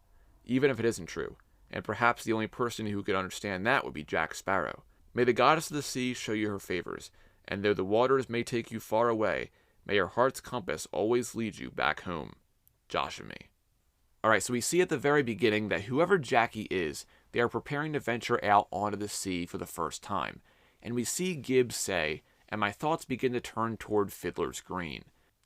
even if it isn't true, and perhaps the only person who could understand that would be Jack Sparrow. May the goddess of the sea show you her favors, and though the waters may take you far away, may your heart's compass always lead you back home. Joshamee." Alright, so we see at the very beginning that whoever Jackie is, they are preparing to venture out onto the sea for the first time, and we see Gibbs say, "And my thoughts begin to turn toward Fiddler's Green."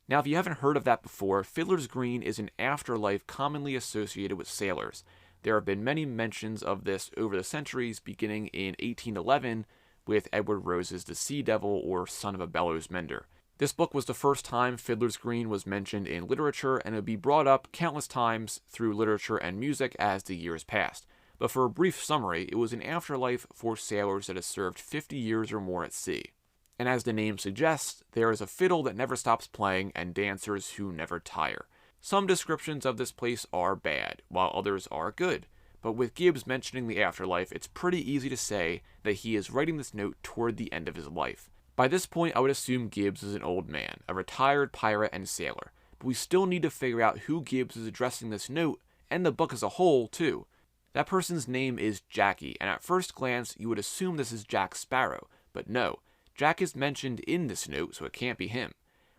Now, if you haven't heard of that before, Fiddler's Green is an afterlife commonly associated with sailors. There have been many mentions of this over the centuries, beginning in 1811 with Edward Rose's The Sea Devil or Son of a Bellows Mender. This book was the first time Fiddler's Green was mentioned in literature, and it would be brought up countless times through literature and music as the years passed. But for a brief summary, it was an afterlife for sailors that has served 50 years or more at sea. And as the name suggests, there is a fiddle that never stops playing and dancers who never tire. Some descriptions of this place are bad, while others are good. But with Gibbs mentioning the afterlife, it's pretty easy to say that he is writing this note toward the end of his life. By this point, I would assume Gibbs is an old man, a retired pirate and sailor, but we still need to figure out who Gibbs is addressing this note, and the book as a whole, too. That person's name is Jackie, and at first glance, you would assume this is Jack Sparrow, but no, Jack is mentioned in this note, so it can't be him.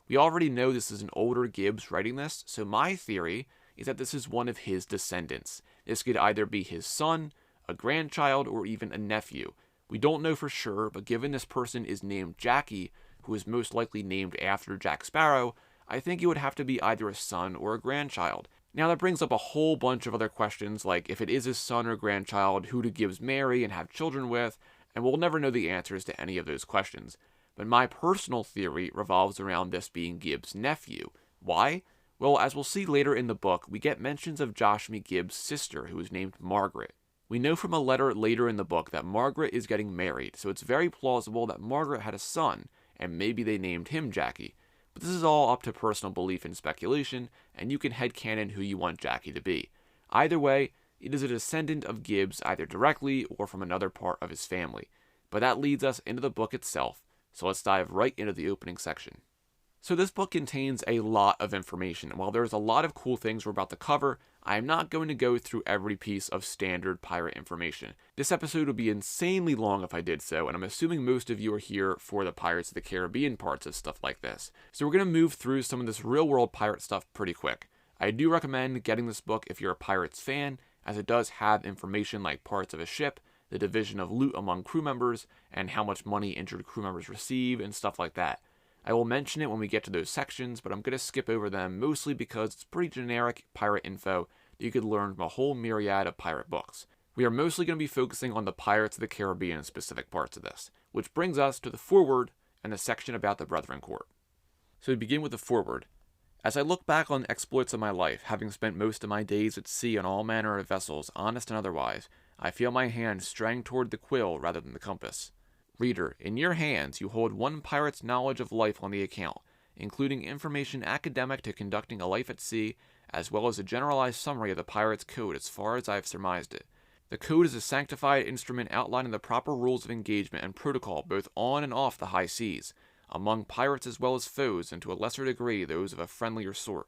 We already know this is an older Gibbs writing this, so my theory is that this is one of his descendants. This could either be his son, a grandchild, or even a nephew. We don't know for sure, but given this person is named Jackie, who is most likely named after Jack Sparrow, I think it would have to be either a son or a grandchild. Now that brings up a whole bunch of other questions, like if it is his son or grandchild, who did Gibbs marry and have children with, and we'll never know the answers to any of those questions. But my personal theory revolves around this being Gibbs' nephew. Why? Well, as we'll see later in the book, we get mentions of Joshamee Gibbs' sister, who is named Margaret. We know from a letter later in the book that Margaret is getting married, so it's very plausible that Margaret had a son, and maybe they named him Jackie. But this is all up to personal belief and speculation, and you can headcanon who you want Jackie to be. Either way, it is a descendant of Gibbs either directly or from another part of his family. But that leads us into the book itself, so let's dive right into the opening section. So this book contains a lot of information, and while there's a lot of cool things we're about to cover, I am not going to go through every piece of standard pirate information. This episode would be insanely long if I did so, and I'm assuming most of you are here for the Pirates of the Caribbean parts of stuff like this. So we're going to move through some of this real-world pirate stuff pretty quick. I do recommend getting this book if you're a Pirates fan, as it does have information like parts of a ship, the division of loot among crew members, and how much money injured crew members receive, and stuff like that. I will mention it when we get to those sections, but I'm going to skip over them mostly because it's pretty generic pirate info that you could learn from a whole myriad of pirate books. We are mostly going to be focusing on the Pirates of the Caribbean specific parts of this, which brings us to the foreword and the section about the Brethren Court. So we begin with the foreword. As I look back on the exploits of my life, having spent most of my days at sea on all manner of vessels, honest and otherwise, I feel my hand straying toward the quill rather than the compass. Reader, in your hands you hold one pirate's knowledge of life on the account, including information academic to conducting a life at sea, as well as a generalized summary of the pirate's code as far as I have surmised it. The code is a sanctified instrument outlining the proper rules of engagement and protocol both on and off the high seas, among pirates as well as foes, and to a lesser degree those of a friendlier sort.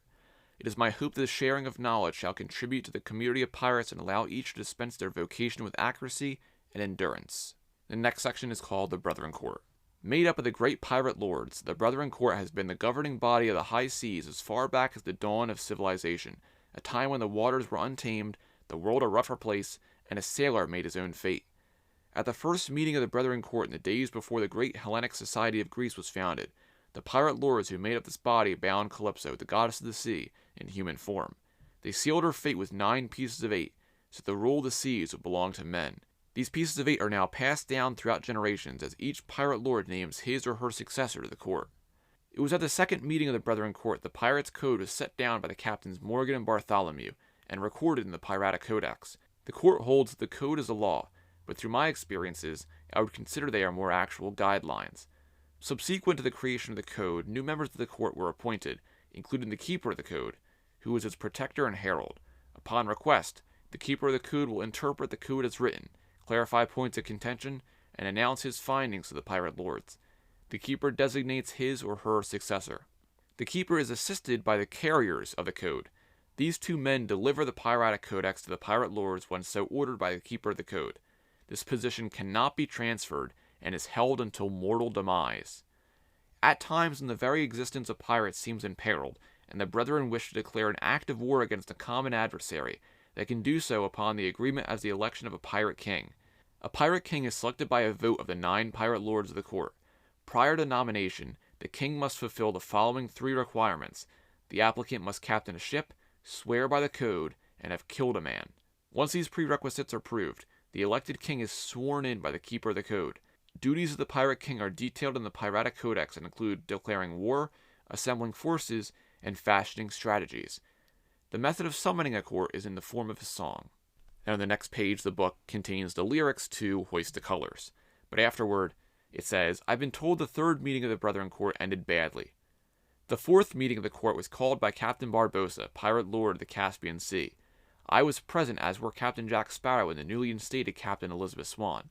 It is my hope that the sharing of knowledge shall contribute to the community of pirates and allow each to dispense their vocation with accuracy and endurance. The next section is called the Brethren Court. Made up of the great pirate lords, the Brethren Court has been the governing body of the high seas as far back as the dawn of civilization, a time when the waters were untamed, the world a rougher place, and a sailor made his own fate. At the first meeting of the Brethren Court in the days before the great Hellenic Society of Greece was founded, the pirate lords who made up this body bound Calypso, the goddess of the sea, in human form. They sealed her fate with 9 pieces of 8, so the rule of the seas would belong to men. These pieces of 8 are now passed down throughout generations as each pirate lord names his or her successor to the court. It was at the second meeting of the Brethren Court the pirates' code was set down by the captains Morgan and Bartholomew and recorded in the Piratic Codex. The court holds that the code is a law, but through my experiences, I would consider they are more actual guidelines. Subsequent to the creation of the code, new members of the court were appointed, including the keeper of the code, who was its protector and herald. Upon request, the keeper of the code will interpret the code as written, clarify points of contention, and announce his findings to the pirate lords. The keeper designates his or her successor. The keeper is assisted by the carriers of the code. These 2 men deliver the Piratic Codex to the pirate lords when so ordered by the keeper of the code. This position cannot be transferred and is held until mortal demise. At times when the very existence of pirates seems imperiled, and the brethren wish to declare an act of war against a common adversary, they can do so upon the agreement as the election of a pirate king. A pirate king is selected by a vote of the 9 pirate lords of the court. Prior to nomination, the king must fulfill the following 3 requirements. The applicant must captain a ship, swear by the code, and have killed a man. Once these prerequisites are proved, the elected king is sworn in by the keeper of the code. duties of the Pirate King are detailed in the Piratic Codex and include declaring war, assembling forces, and fashioning strategies. The method of summoning a court is in the form of a song. Now, on the next page, the book contains the lyrics to Hoist the Colors. But afterward, it says, I've been told the third meeting of the Brethren Court ended badly. The fourth meeting of the court was called by Captain Barbossa, Pirate Lord of the Caspian Sea. I was present, as were Captain Jack Sparrow and the newly instated Captain Elizabeth Swan.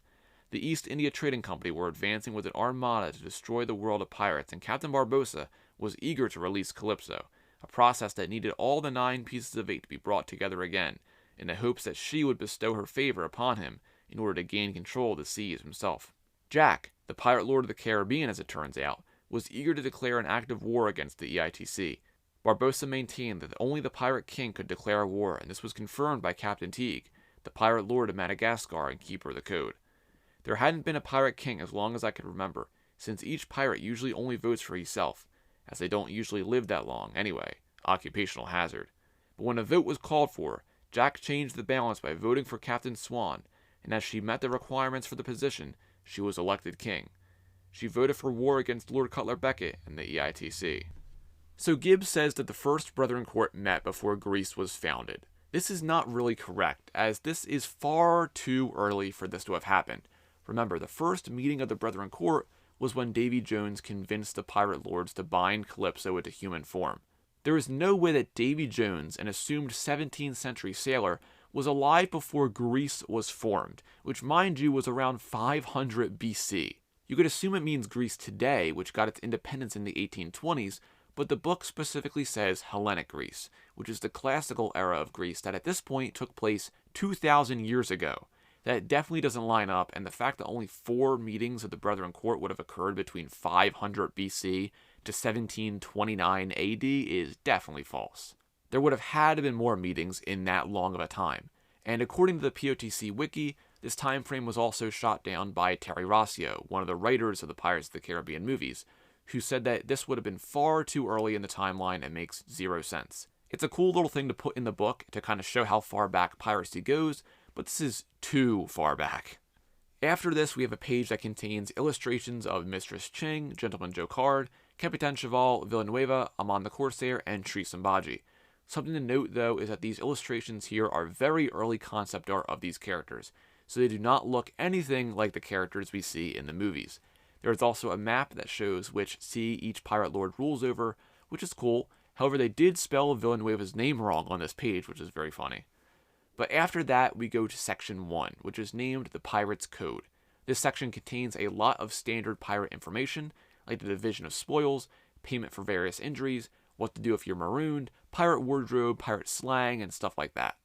The East India Trading Company were advancing with an armada to destroy the world of pirates, and Captain Barbossa was eager to release Calypso, a process that needed all the 9 pieces of 8 to be brought together again, in the hopes that she would bestow her favor upon him in order to gain control of the seas himself. Jack, the Pirate Lord of the Caribbean as it turns out, was eager to declare an act of war against the EITC. Barbossa maintained that only the Pirate King could declare war, and this was confirmed by Captain Teague, the Pirate Lord of Madagascar and Keeper of the Code. There hadn't been a Pirate King as long as I could remember, since each pirate usually only votes for himself, as they don't usually live that long anyway, occupational hazard. But when a vote was called for, Jack changed the balance by voting for Captain Swan, and as she met the requirements for the position, she was elected king. She voted for war against Lord Cutler Beckett and the EITC. So Gibbs says that the first Brethren Court met before Greece was founded. This is not really correct, as this is far too early for this to have happened. Remember, the first meeting of the Brethren Court was when Davy Jones convinced the pirate lords to bind Calypso into human form. There is no way that Davy Jones, an assumed 17th century sailor, was alive before Greece was formed, which mind you was around 500 BC. You could assume it means Greece today, which got its independence in the 1820s, but the book specifically says Hellenic Greece, which is the classical era of Greece that at this point took place 2,000 years ago. That definitely doesn't line up, and the fact that only 4 meetings of the Brethren Court would have occurred between 500 BC to 1729 AD is definitely false. There would have had to have been more meetings in that long of a time, and according to the POTC wiki, this time frame was also shot down by Terry Rossio, one of the writers of the Pirates of the Caribbean movies, who said that this would have been far too early in the timeline and makes 0 sense. It's a cool little thing to put in the book to kind of show how far back piracy goes, but this is too far back. After this, we have a page that contains illustrations of Mistress Ching, Gentleman Jocard, Capitan Cheval, Villanueva, Amon the Corsair, and Tree Sambaji. Something to note, though, is that these illustrations here are very early concept art of these characters, so they do not look anything like the characters we see in the movies. There is also a map that shows which sea each pirate lord rules over, which is cool. However, they did spell Villanueva's name wrong on this page, which is very funny. But after that, we go to Section 1, which is named the Pirate's Code. This section contains a lot of standard pirate information, like the division of spoils, payment for various injuries, what to do if you're marooned, pirate wardrobe, pirate slang, and stuff like that.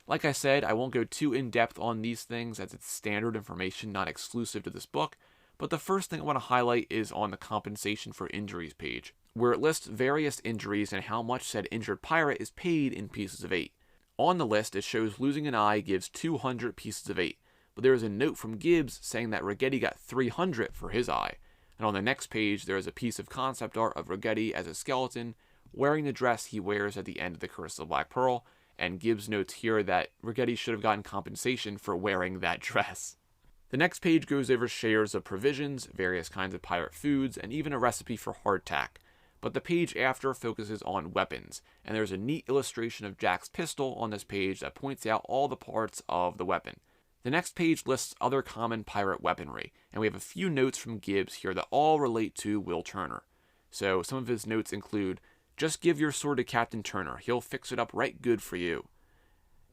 Like I said, I won't go too in-depth on these things as it's standard information not exclusive to this book, but the first thing I want to highlight is on the compensation for injuries page, where it lists various injuries and how much said injured pirate is paid in pieces of 8. On the list, it shows losing an eye gives 200 pieces of 8, but there is a note from Gibbs saying that Ragetti got 300 for his eye. And on the next page, there is a piece of concept art of Ragetti as a skeleton, wearing the dress he wears at the end of the Curse of the Black Pearl, and Gibbs notes here that Ragetti should have gotten compensation for wearing that dress. The next page goes over shares of provisions, various kinds of pirate foods, and even a recipe for hardtack. But the page after focuses on weapons, and there's a neat illustration of Jack's pistol on this page that points out all the parts of the weapon. The next page lists other common pirate weaponry, and we have a few notes from Gibbs here that all relate to Will Turner. So some of his notes include, just give your sword to Captain Turner, he'll fix it up right good for you.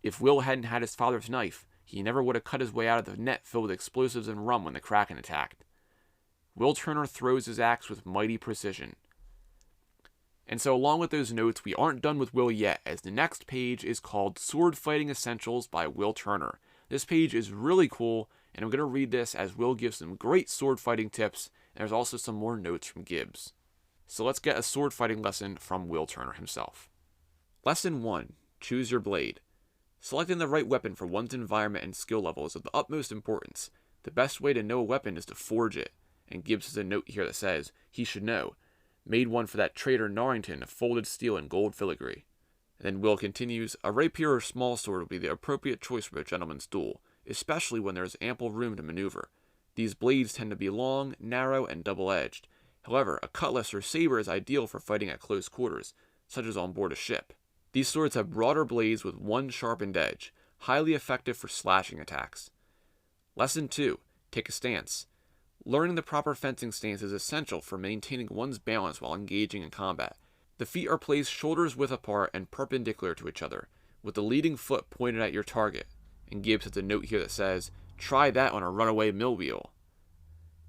If Will hadn't had his father's knife, he never would have cut his way out of the net filled with explosives and rum when the Kraken attacked. Will Turner throws his axe with mighty precision. And so along with those notes, we aren't done with Will yet, as the next page is called Sword Fighting Essentials by Will Turner. This page is really cool, and I'm going to read this as Will gives some great sword fighting tips, and there's also some more notes from Gibbs. So let's get a sword fighting lesson from Will Turner himself. Lesson 1. Choose your blade. Selecting the right weapon for one's environment and skill level is of the utmost importance. The best way to know a weapon is to forge it, and Gibbs has a note here that says, he should know. Made one for that trader Norrington of folded steel and gold filigree. And then Will continues, a rapier or small sword will be the appropriate choice for a gentleman's duel, especially when there is ample room to maneuver. These blades tend to be long, narrow, and double-edged. However, a cutlass or saber is ideal for fighting at close quarters, such as on board a ship. These swords have broader blades with one sharpened edge, highly effective for slashing attacks. Lesson 2. Take a stance. Learning the proper fencing stance is essential for maintaining one's balance while engaging in combat. The feet are placed shoulders width apart and perpendicular to each other, with the leading foot pointed at your target. And Gibbs has a note here that says, "Try that on a runaway mill wheel."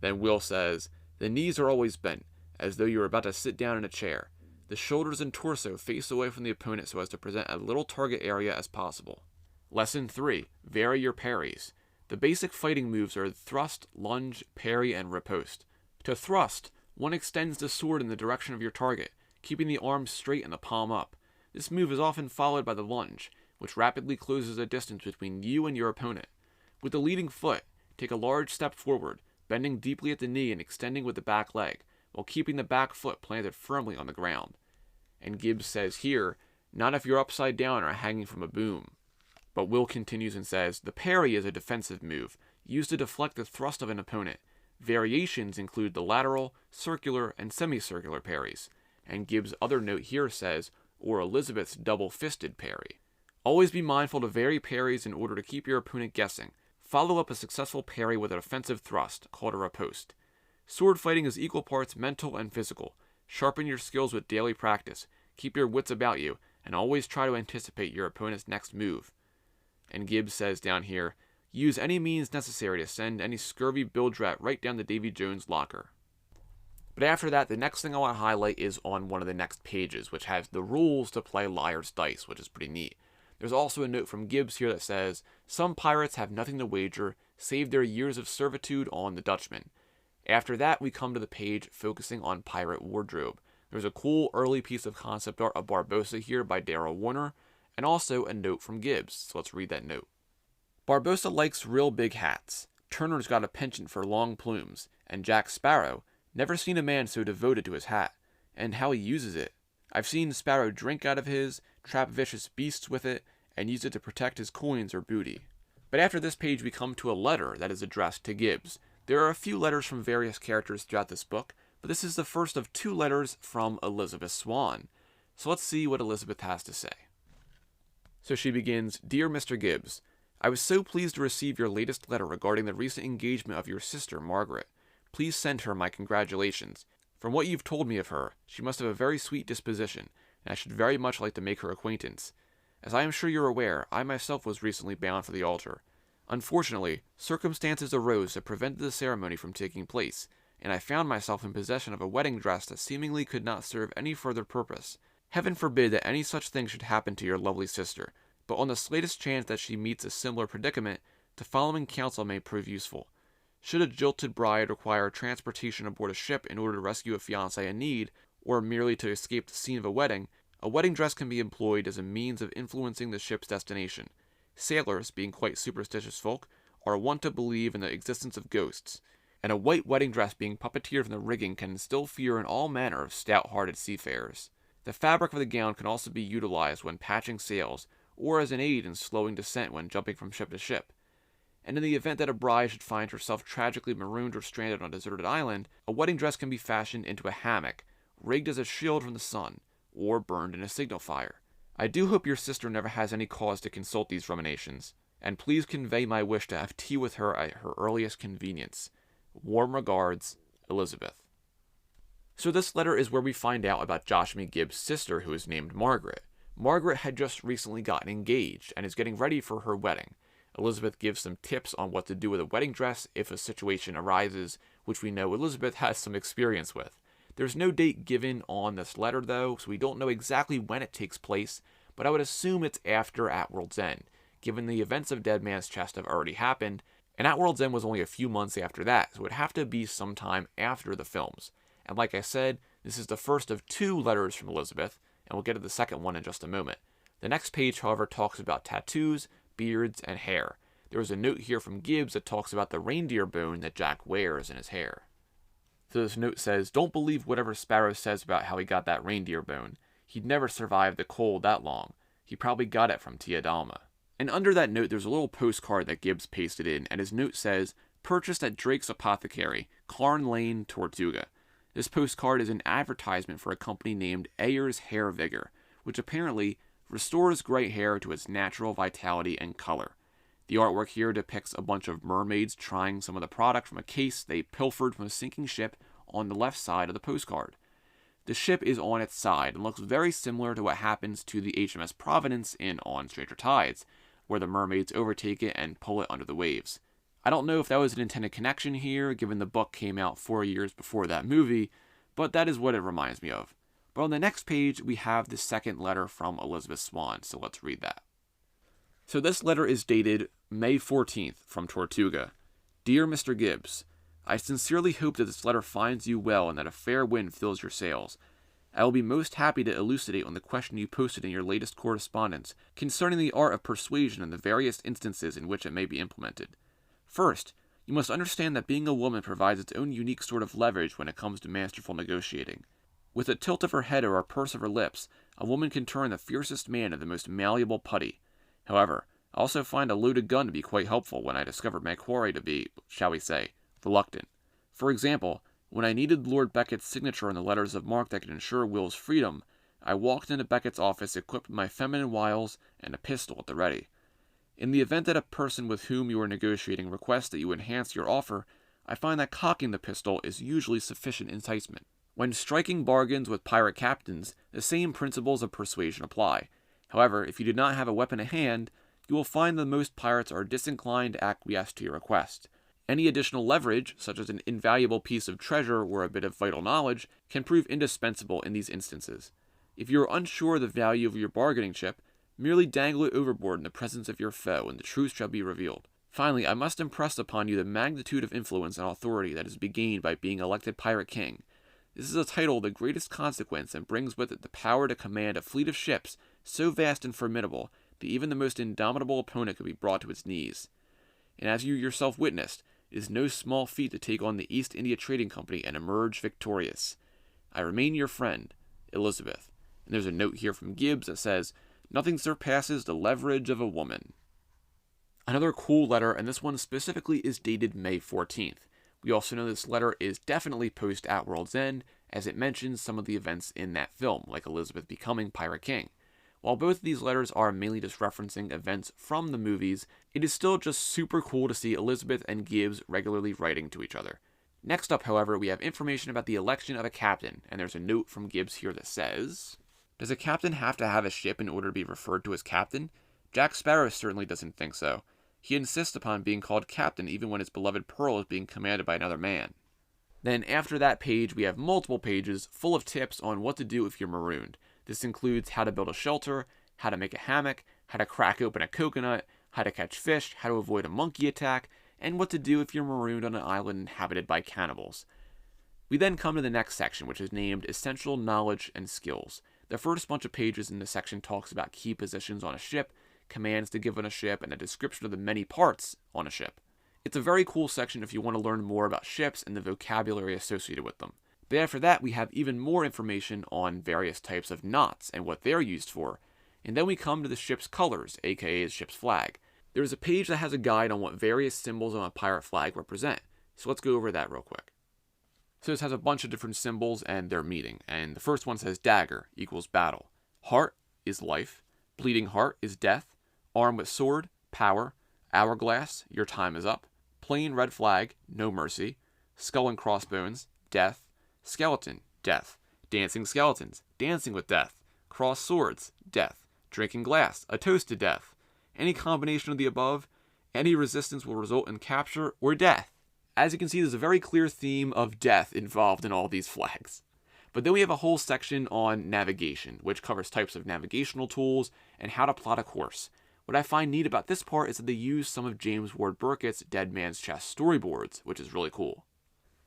Then Will says, "The knees are always bent, as though you were about to sit down in a chair. The shoulders and torso face away from the opponent so as to present as little target area as possible." Lesson 3. Vary your parries. The basic fighting moves are thrust, lunge, parry, and riposte. To thrust, one extends the sword in the direction of your target, keeping the arm straight and the palm up. This move is often followed by the lunge, which rapidly closes the distance between you and your opponent. With the leading foot, take a large step forward, bending deeply at the knee and extending with the back leg, while keeping the back foot planted firmly on the ground. And Gibbs says here, not if you're upside down or hanging from a boom. But Will continues and says, the parry is a defensive move, used to deflect the thrust of an opponent. Variations include the lateral, circular, and semicircular parries. And Gibbs' other note here says, or Elizabeth's double-fisted parry. Always be mindful to vary parries in order to keep your opponent guessing. Follow up a successful parry with an offensive thrust, called a riposte. Sword fighting is equal parts mental and physical. Sharpen your skills with daily practice. Keep your wits about you, and always try to anticipate your opponent's next move. And Gibbs says down here, use any means necessary to send any scurvy bilge rat right down the Davy Jones locker. But after that, the next thing I want to highlight is on one of the next pages, which has the rules to play Liar's Dice, which is pretty neat. There's also a note from Gibbs here that says, some pirates have nothing to wager, save their years of servitude on the Dutchman. After that, we come to the page focusing on pirate wardrobe. There's a cool early piece of concept art of Barbossa here by Daryl Warner, and also a note from Gibbs, so let's read that note. Barbossa likes real big hats. Turner's got a penchant for long plumes, and Jack Sparrow, never seen a man so devoted to his hat, and how he uses it. I've seen Sparrow drink out of his, trap vicious beasts with it, and use it to protect his coins or booty. But after this page we come to a letter that is addressed to Gibbs. There are a few letters from various characters throughout this book, but this is the first of 2 letters from Elizabeth Swan. So let's see what Elizabeth has to say. So she begins, Dear Mr. Gibbs, I was so pleased to receive your latest letter regarding the recent engagement of your sister, Margaret. Please send her my congratulations. From what you've told me of her, she must have a very sweet disposition, and I should very much like to make her acquaintance. As I am sure you're aware, I myself was recently bound for the altar. Unfortunately, circumstances arose that prevented the ceremony from taking place, and I found myself in possession of a wedding dress that seemingly could not serve any further purpose. Heaven forbid that any such thing should happen to your lovely sister, but on the slightest chance that she meets a similar predicament, the following counsel may prove useful. Should a jilted bride require transportation aboard a ship in order to rescue a fiancé in need, or merely to escape the scene of a wedding dress can be employed as a means of influencing the ship's destination. Sailors, being quite superstitious folk, are wont to believe in the existence of ghosts, and a white wedding dress being puppeteered from the rigging can instill fear in all manner of stout-hearted seafarers. The fabric of the gown can also be utilized when patching sails, or as an aid in slowing descent when jumping from ship to ship. And in the event that a bride should find herself tragically marooned or stranded on a deserted island, a wedding dress can be fashioned into a hammock, rigged as a shield from the sun, or burned in a signal fire. I do hope your sister never has any cause to consult these ruminations, and please convey my wish to have tea with her at her earliest convenience. Warm regards, Elizabeth. So this letter is where we find out about Joshamee Gibbs' sister, who is named Margaret. Margaret had just recently gotten engaged and is getting ready for her wedding. Elizabeth gives some tips on what to do with a wedding dress if a situation arises, which we know Elizabeth has some experience with. There's no date given on this letter though, so we don't know exactly when it takes place, but I would assume it's after At World's End, given the events of Dead Man's Chest have already happened, and At World's End was only a few months after that, so it would have to be sometime after the films. And like I said, this is the first of 2 letters from Elizabeth, and we'll get to the second one in just a moment. The next page, however, talks about tattoos, beards, and hair. There is a note here from Gibbs that talks about the reindeer bone that Jack wears in his hair. So this note says, don't believe whatever Sparrow says about how he got that reindeer bone. He'd never survived the cold that long. He probably got it from Tia Dalma. And under that note, there's a little postcard that Gibbs pasted in, and his note says, Purchased at Drake's Apothecary, Carn Lane, Tortuga. This postcard is an advertisement for a company named Ayers Hair Vigor, which apparently restores gray hair to its natural vitality and color. The artwork here depicts a bunch of mermaids trying some of the product from a case they pilfered from a sinking ship on the left side of the postcard. The ship is on its side and looks very similar to what happens to the HMS Providence in On Stranger Tides, where the mermaids overtake it and pull it under the waves. I don't know if that was an intended connection here, given the book came out 4 years before that movie, but that is what it reminds me of. But on the next page, we have the second letter from Elizabeth Swann, so let's read that. So this letter is dated May 14th from Tortuga. Dear Mr. Gibbs, I sincerely hope that this letter finds you well and that a fair wind fills your sails. I will be most happy to elucidate on the question you posted in your latest correspondence concerning the art of persuasion and the various instances in which it may be implemented. First, you must understand that being a woman provides its own unique sort of leverage when it comes to masterful negotiating. With a tilt of her head or a purse of her lips, a woman can turn the fiercest man into the most malleable putty. However, I also find a loaded gun to be quite helpful when I discovered my quarry to be, shall we say, reluctant. For example, when I needed Lord Beckett's signature on the letters of marque that could ensure Will's freedom, I walked into Beckett's office equipped with my feminine wiles and a pistol at the ready. In the event that a person with whom you are negotiating requests that you enhance your offer, I find that cocking the pistol is usually sufficient enticement. When striking bargains with pirate captains, the same principles of persuasion apply. However, if you do not have a weapon at hand, you will find that most pirates are disinclined to acquiesce to your request. Any additional leverage, such as an invaluable piece of treasure or a bit of vital knowledge, can prove indispensable in these instances. If you are unsure of the value of your bargaining chip, merely dangle it overboard in the presence of your foe, and the truth shall be revealed. Finally, I must impress upon you the magnitude of influence and authority that is to be gained by being elected Pirate King. This is a title of the greatest consequence and brings with it the power to command a fleet of ships so vast and formidable that even the most indomitable opponent could be brought to its knees. And as you yourself witnessed, it is no small feat to take on the East India Trading Company and emerge victorious. I remain your friend, Elizabeth. And there's a note here from Gibbs that says, nothing surpasses the leverage of a woman. Another cool letter, and this one specifically is dated May 14th. We also know this letter is definitely post At World's End, as it mentions some of the events in that film, like Elizabeth becoming Pirate King. While both of these letters are mainly just referencing events from the movies, it is still just super cool to see Elizabeth and Gibbs regularly writing to each other. Next up, however, we have information about the election of a captain, and there's a note from Gibbs here that says, does a captain have to have a ship in order to be referred to as captain? Jack Sparrow certainly doesn't think so. He insists upon being called captain even when his beloved Pearl is being commanded by another man. Then after that page, we have multiple pages full of tips on what to do if you're marooned. This includes how to build a shelter, how to make a hammock, how to crack open a coconut, how to catch fish, how to avoid a monkey attack, and what to do if you're marooned on an island inhabited by cannibals. We then come to the next section, which is named Essential Knowledge and Skills. The first bunch of pages in this section talks about key positions on a ship, commands to give on a ship, and a description of the many parts on a ship. It's a very cool section if you want to learn more about ships and the vocabulary associated with them. But after that, we have even more information on various types of knots and what they're used for. And then we come to the ship's colors, aka the ship's flag. There's a page that has a guide on what various symbols on a pirate flag represent. So let's go over that real quick. So this has a bunch of different symbols and their meaning. And the first one says dagger equals battle. Heart is life. Bleeding heart is death. Arm with sword, power. Hourglass, your time is up. Plain red flag, no mercy. Skull and crossbones, death. Skeleton, death. Dancing skeletons, dancing with death. Crossed swords, death. Drinking glass, a toast to death. Any combination of the above, any resistance will result in capture or death. As you can see, there's a very clear theme of death involved in all these flags. But then we have a whole section on navigation, which covers types of navigational tools and how to plot a course. What I find neat about this part is that they use some of James Ward Burkett's Dead Man's Chest storyboards, which is really cool.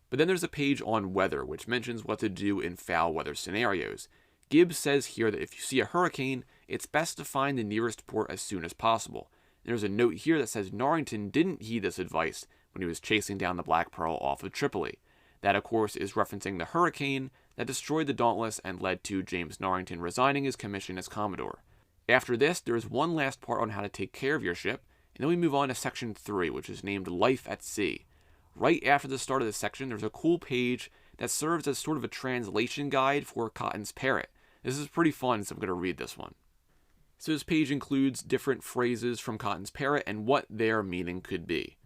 But then there's a page on weather, which mentions what to do in foul weather scenarios. Gibbs says here that if you see a hurricane, it's best to find the nearest port as soon as possible. There's a note here that says Norrington didn't heed this advice when he was chasing down the Black Pearl off of Tripoli. That, of course, is referencing the hurricane that destroyed the Dauntless and led to James Norrington resigning his commission as Commodore. After this, there is one last part on how to take care of your ship, and then we move on to Section 3, which is named Life at Sea. right after the start of this section, there's a cool page that serves as sort of a translation guide for Cotton's parrot. This is pretty fun, so I'm going to read this one. So this page includes different phrases from Cotton's parrot and what their meaning could be.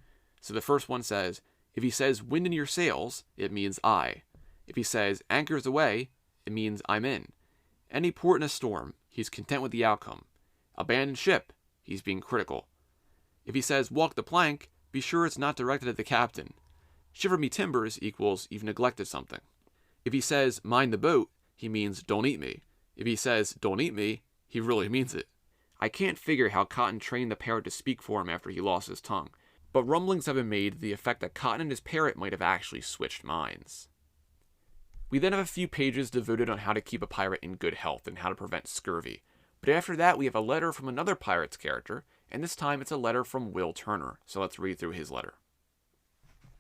So the first one says, if he says wind in your sails, it means I. If he says anchors away, it means I'm in. Any port in a storm, he's content with the outcome. Abandon ship, he's being critical. If he says walk the plank, be sure it's not directed at the captain. Shiver me timbers equals you've neglected something. If he says mind the boat, he means don't eat me. If he says don't eat me, he really means it. I can't figure how Cotton trained the parrot to speak for him after he lost his tongue, but rumblings have been made to the effect that Cotton and his parrot might have actually switched minds. We then have a few pages devoted on how to keep a pirate in good health and how to prevent scurvy. But after that, we have a letter from another pirate's character, and this time it's a letter from Will Turner, so let's read through his letter.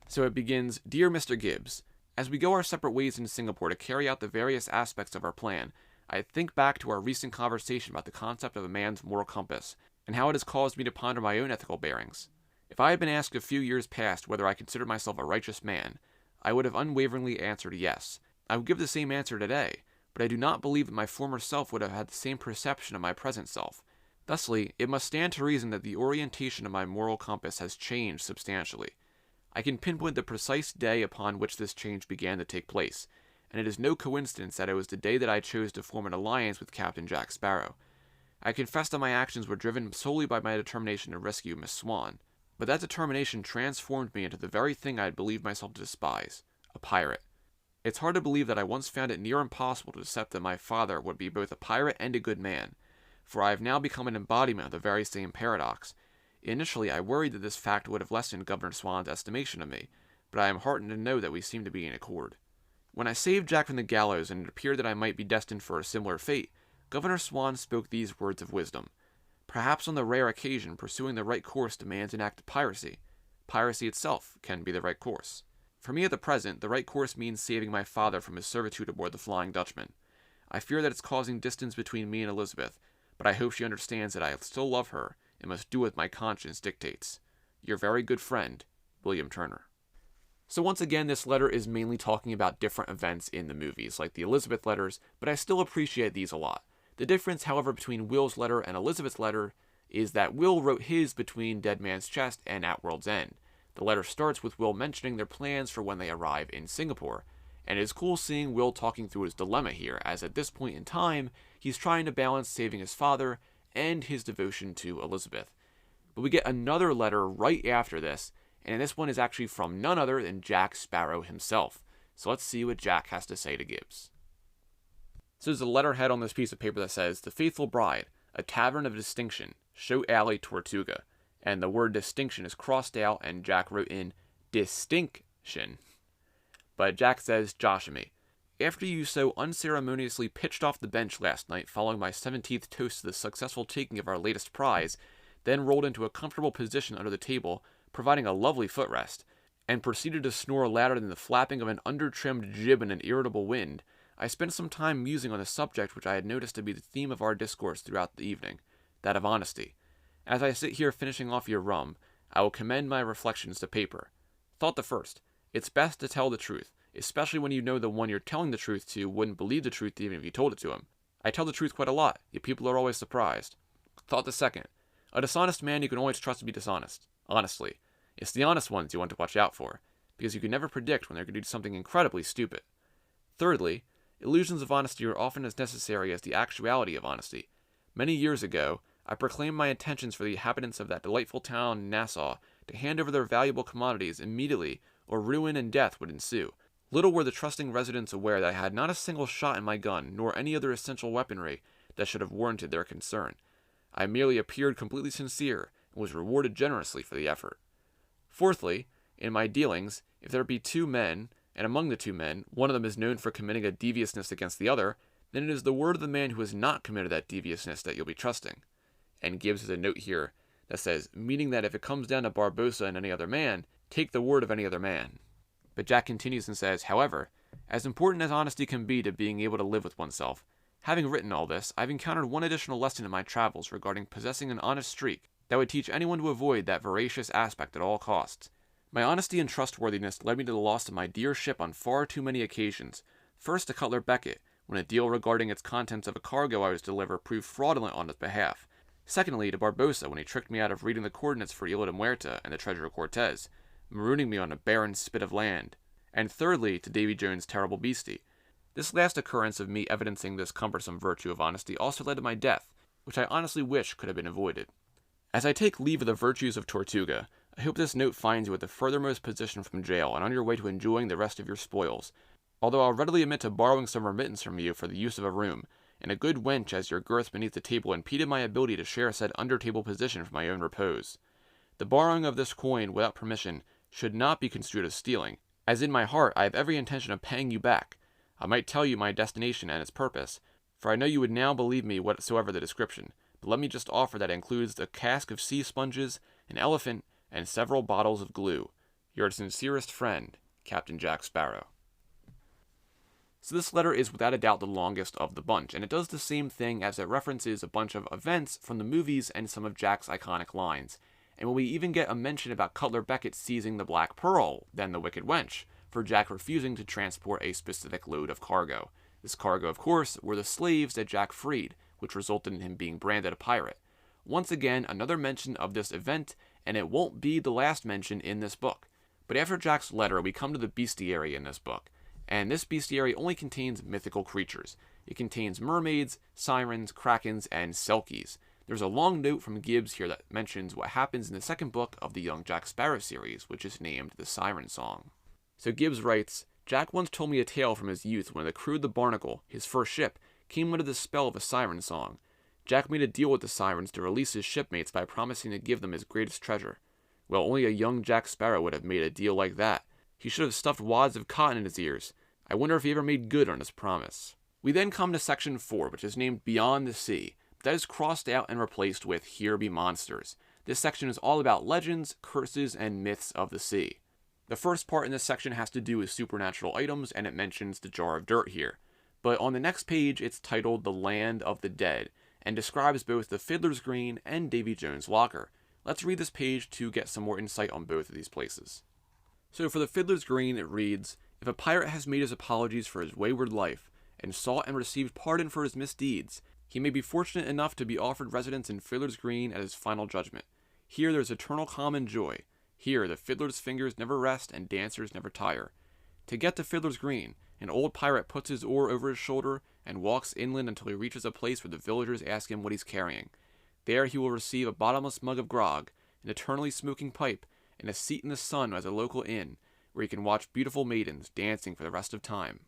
So it begins, Dear Mr. Gibbs, as we go our separate ways into Singapore to carry out the various aspects of our plan, I think back to our recent conversation about the concept of a man's moral compass, and how it has caused me to ponder my own ethical bearings. If I had been asked a few years past whether I considered myself a righteous man, I would have unwaveringly answered yes. I would give the same answer today, but I do not believe that my former self would have had the same perception of my present self. Thusly, it must stand to reason that the orientation of my moral compass has changed substantially. I can pinpoint the precise day upon which this change began to take place, and it is no coincidence that it was the day that I chose to form an alliance with Captain Jack Sparrow. I confess that my actions were driven solely by my determination to rescue Miss Swan, but that determination transformed me into the very thing I had believed myself to despise, a pirate. It's hard to believe that I once found it near impossible to accept that my father would be both a pirate and a good man, for I have now become an embodiment of the very same paradox. Initially, I worried that this fact would have lessened Governor Swan's estimation of me, but I am heartened to know that we seem to be in accord. When I saved Jack from the gallows and it appeared that I might be destined for a similar fate, Governor Swan spoke these words of wisdom. Perhaps on the rare occasion pursuing the right course demands an act of piracy. Piracy itself can be the right course. For me at the present, the right course means saving my father from his servitude aboard the Flying Dutchman. I fear that it's causing distance between me and Elizabeth, but I hope she understands that I still love her and must do what my conscience dictates. Your very good friend, William Turner. So once again, this letter is mainly talking about different events in the movies, like the Elizabeth letters, but I still appreciate these a lot. The difference, however, between Will's letter and Elizabeth's letter is that Will wrote his between Dead Man's Chest and At World's End. The letter starts with Will mentioning their plans for when they arrive in Singapore, and it is cool seeing Will talking through his dilemma here, as at this point in time, he's trying to balance saving his father and his devotion to Elizabeth. But we get another letter right after this, and this one is actually from none other than Jack Sparrow himself. So let's see what Jack has to say to Gibbs. So there's a letterhead on this piece of paper that says, The Faithful Bride, a tavern of distinction, Show Alley, Tortuga. And the word distinction is crossed out, and Jack wrote in distinction. But Jack says, Joshamee, after you so unceremoniously pitched off the bench last night following my 17th toast to the successful taking of our latest prize, then rolled into a comfortable position under the table, providing a lovely footrest, and proceeded to snore louder than the flapping of an under-trimmed jib in an irritable wind, I spent some time musing on a subject which I had noticed to be the theme of our discourse throughout the evening, that of honesty. As I sit here finishing off your rum, I will commend my reflections to paper. Thought the first, it's best to tell the truth, especially when you know the one you're telling the truth to wouldn't believe the truth even if you told it to him. I tell the truth quite a lot, yet people are always surprised. Thought the second, a dishonest man you can always trust to be dishonest. Honestly, it's the honest ones you want to watch out for, because you can never predict when they're going to do something incredibly stupid. Thirdly, illusions of honesty are often as necessary as the actuality of honesty. Many years ago, I proclaimed my intentions for the inhabitants of that delightful town, Nassau, to hand over their valuable commodities immediately, or ruin and death would ensue. Little were the trusting residents aware that I had not a single shot in my gun, nor any other essential weaponry that should have warranted their concern. I merely appeared completely sincere, and was rewarded generously for the effort. Fourthly, in my dealings, if there be two men, and among the two men, one of them is known for committing a deviousness against the other, then it is the word of the man who has not committed that deviousness that you'll be trusting. And Gibbs has a note here that says, meaning that if it comes down to Barbossa and any other man, take the word of any other man. But Jack continues and says, however, as important as honesty can be to being able to live with oneself, having written all this, I've encountered one additional lesson in my travels regarding possessing an honest streak that would teach anyone to avoid that voracious aspect at all costs. My honesty and trustworthiness led me to the loss of my dear ship on far too many occasions. First to Cutler Beckett, when a deal regarding its contents of a cargo I was to deliver proved fraudulent on his behalf. Secondly, to Barbosa, when he tricked me out of reading the coordinates for Isla de Muerta and the treasure of Cortez, marooning me on a barren spit of land. And thirdly, to Davy Jones' terrible beastie. This last occurrence of me evidencing this cumbersome virtue of honesty also led to my death, which I honestly wish could have been avoided. As I take leave of the virtues of Tortuga, I hope this note finds you at the furthermost position from jail and on your way to enjoying the rest of your spoils, although I'll readily admit to borrowing some remittance from you for the use of a room, and a good wench as your girth beneath the table impeded my ability to share said under-table position for my own repose. The borrowing of this coin without permission should not be construed as stealing, as in my heart I have every intention of paying you back. I might tell you my destination and its purpose, for I know you would now believe me whatsoever the description, but let me just offer that it includes a cask of sea sponges, an elephant, and several bottles of glue. Your sincerest friend, Captain Jack Sparrow. So this letter is without a doubt the longest of the bunch, and it does the same thing as it references a bunch of events from the movies and some of Jack's iconic lines. And when we even get a mention about Cutler Beckett seizing the Black Pearl, then the Wicked Wench, for Jack refusing to transport a specific load of cargo. This cargo, of course, were the slaves that Jack freed, which resulted in him being branded a pirate. Once again, another mention of this event, and it won't be the last mention in this book. But after Jack's letter, we come to the bestiary in this book, and this bestiary only contains mythical creatures. It contains mermaids, sirens, krakens, and selkies. There's a long note from Gibbs here that mentions what happens in the second book of the Young Jack Sparrow series, which is named The Siren Song. So Gibbs writes, Jack once told me a tale from his youth when the crew of the Barnacle, his first ship, came under the spell of a siren song. Jack made a deal with the sirens to release his shipmates by promising to give them his greatest treasure. Well, only a young Jack Sparrow would have made a deal like that. He should have stuffed wads of cotton in his ears. I wonder if he ever made good on his promise. We then come to section 4, which is named Beyond the Sea. That is crossed out and replaced with Here Be Monsters. This section is all about legends, curses, and myths of the sea. The first part in this section has to do with supernatural items, and it mentions the jar of dirt here. But on the next page, it's titled The Land of the Dead, and describes both the Fiddler's Green and Davy Jones' Locker. Let's read this page to get some more insight on both of these places. So for the Fiddler's Green, it reads, If a pirate has made his apologies for his wayward life, and sought and received pardon for his misdeeds, he may be fortunate enough to be offered residence in Fiddler's Green at his final judgment. Here there's eternal calm and joy. Here the fiddler's fingers never rest and dancers never tire. To get to Fiddler's Green, an old pirate puts his oar over his shoulder and walks inland until he reaches a place where the villagers ask him what he's carrying. There he will receive a bottomless mug of grog, an eternally smoking pipe, and a seat in the sun as a local inn, where he can watch beautiful maidens dancing for the rest of time.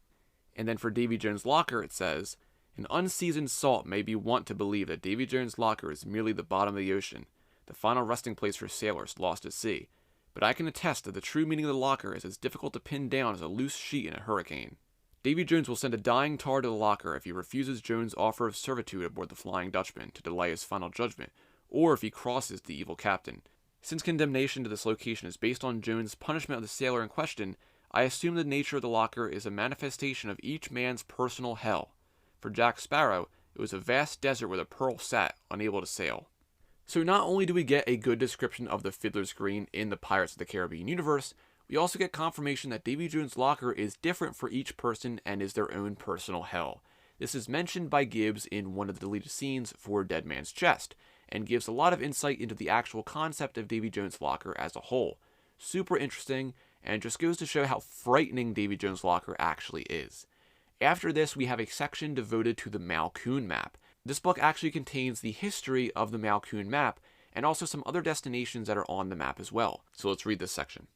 And then for Davy Jones' Locker it says, An unseasoned salt may be wont to believe that Davy Jones' Locker is merely the bottom of the ocean, the final resting place for sailors lost at sea. But I can attest that the true meaning of the locker is as difficult to pin down as a loose sheet in a hurricane. Davy Jones will send a dying tar to the locker if he refuses Jones' offer of servitude aboard the Flying Dutchman to delay his final judgment, or if he crosses the evil captain. Since condemnation to this location is based on Jones' punishment of the sailor in question, I assume the nature of the locker is a manifestation of each man's personal hell. For Jack Sparrow, it was a vast desert where the Pearl sat, unable to sail. So not only do we get a good description of the Fiddler's Green in the Pirates of the Caribbean universe, we also get confirmation that Davy Jones' Locker is different for each person and is their own personal hell. This is mentioned by Gibbs in one of the deleted scenes for Dead Man's Chest, and gives a lot of insight into the actual concept of Davy Jones' Locker as a whole. Super interesting, and just goes to show how frightening Davy Jones' Locker actually is. After this, we have a section devoted to the Malkoon map. This book actually contains the history of the Malkoon map, and also some other destinations that are on the map as well. So let's read this section.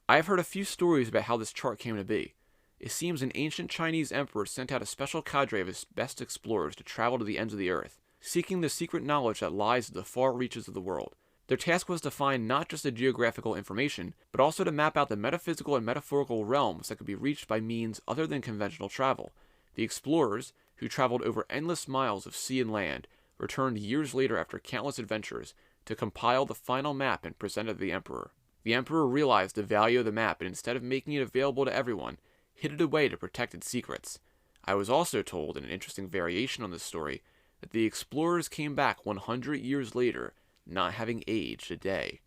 I have heard a few stories about how this chart came to be. It seems an ancient Chinese emperor sent out a special cadre of his best explorers to travel to the ends of the earth, seeking the secret knowledge that lies at the far reaches of the world. Their task was to find not just the geographical information, but also to map out the metaphysical and metaphorical realms that could be reached by means other than conventional travel. The explorers, who traveled over endless miles of sea and land, returned years later after countless adventures to compile the final map and present it to the emperor. The emperor realized the value of the map and instead of making it available to everyone, hid it away to protect its secrets. I was also told, in an interesting variation on this story, that the explorers came back 100 years later, not having aged a day.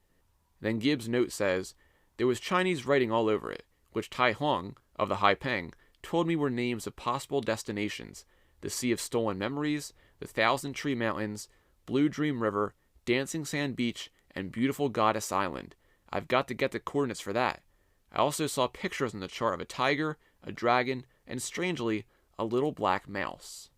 Then Gibbs' note says, there was Chinese writing all over it, which Tai Hong, of the Haipeng, told me were names of possible destinations: the Sea of Stolen Memories, the Thousand Tree Mountains, Blue Dream River, Dancing Sand Beach, and Beautiful Goddess Island. I've got to get the coordinates for that. I also saw pictures on the chart of a tiger, a dragon, and strangely, a little black mouse.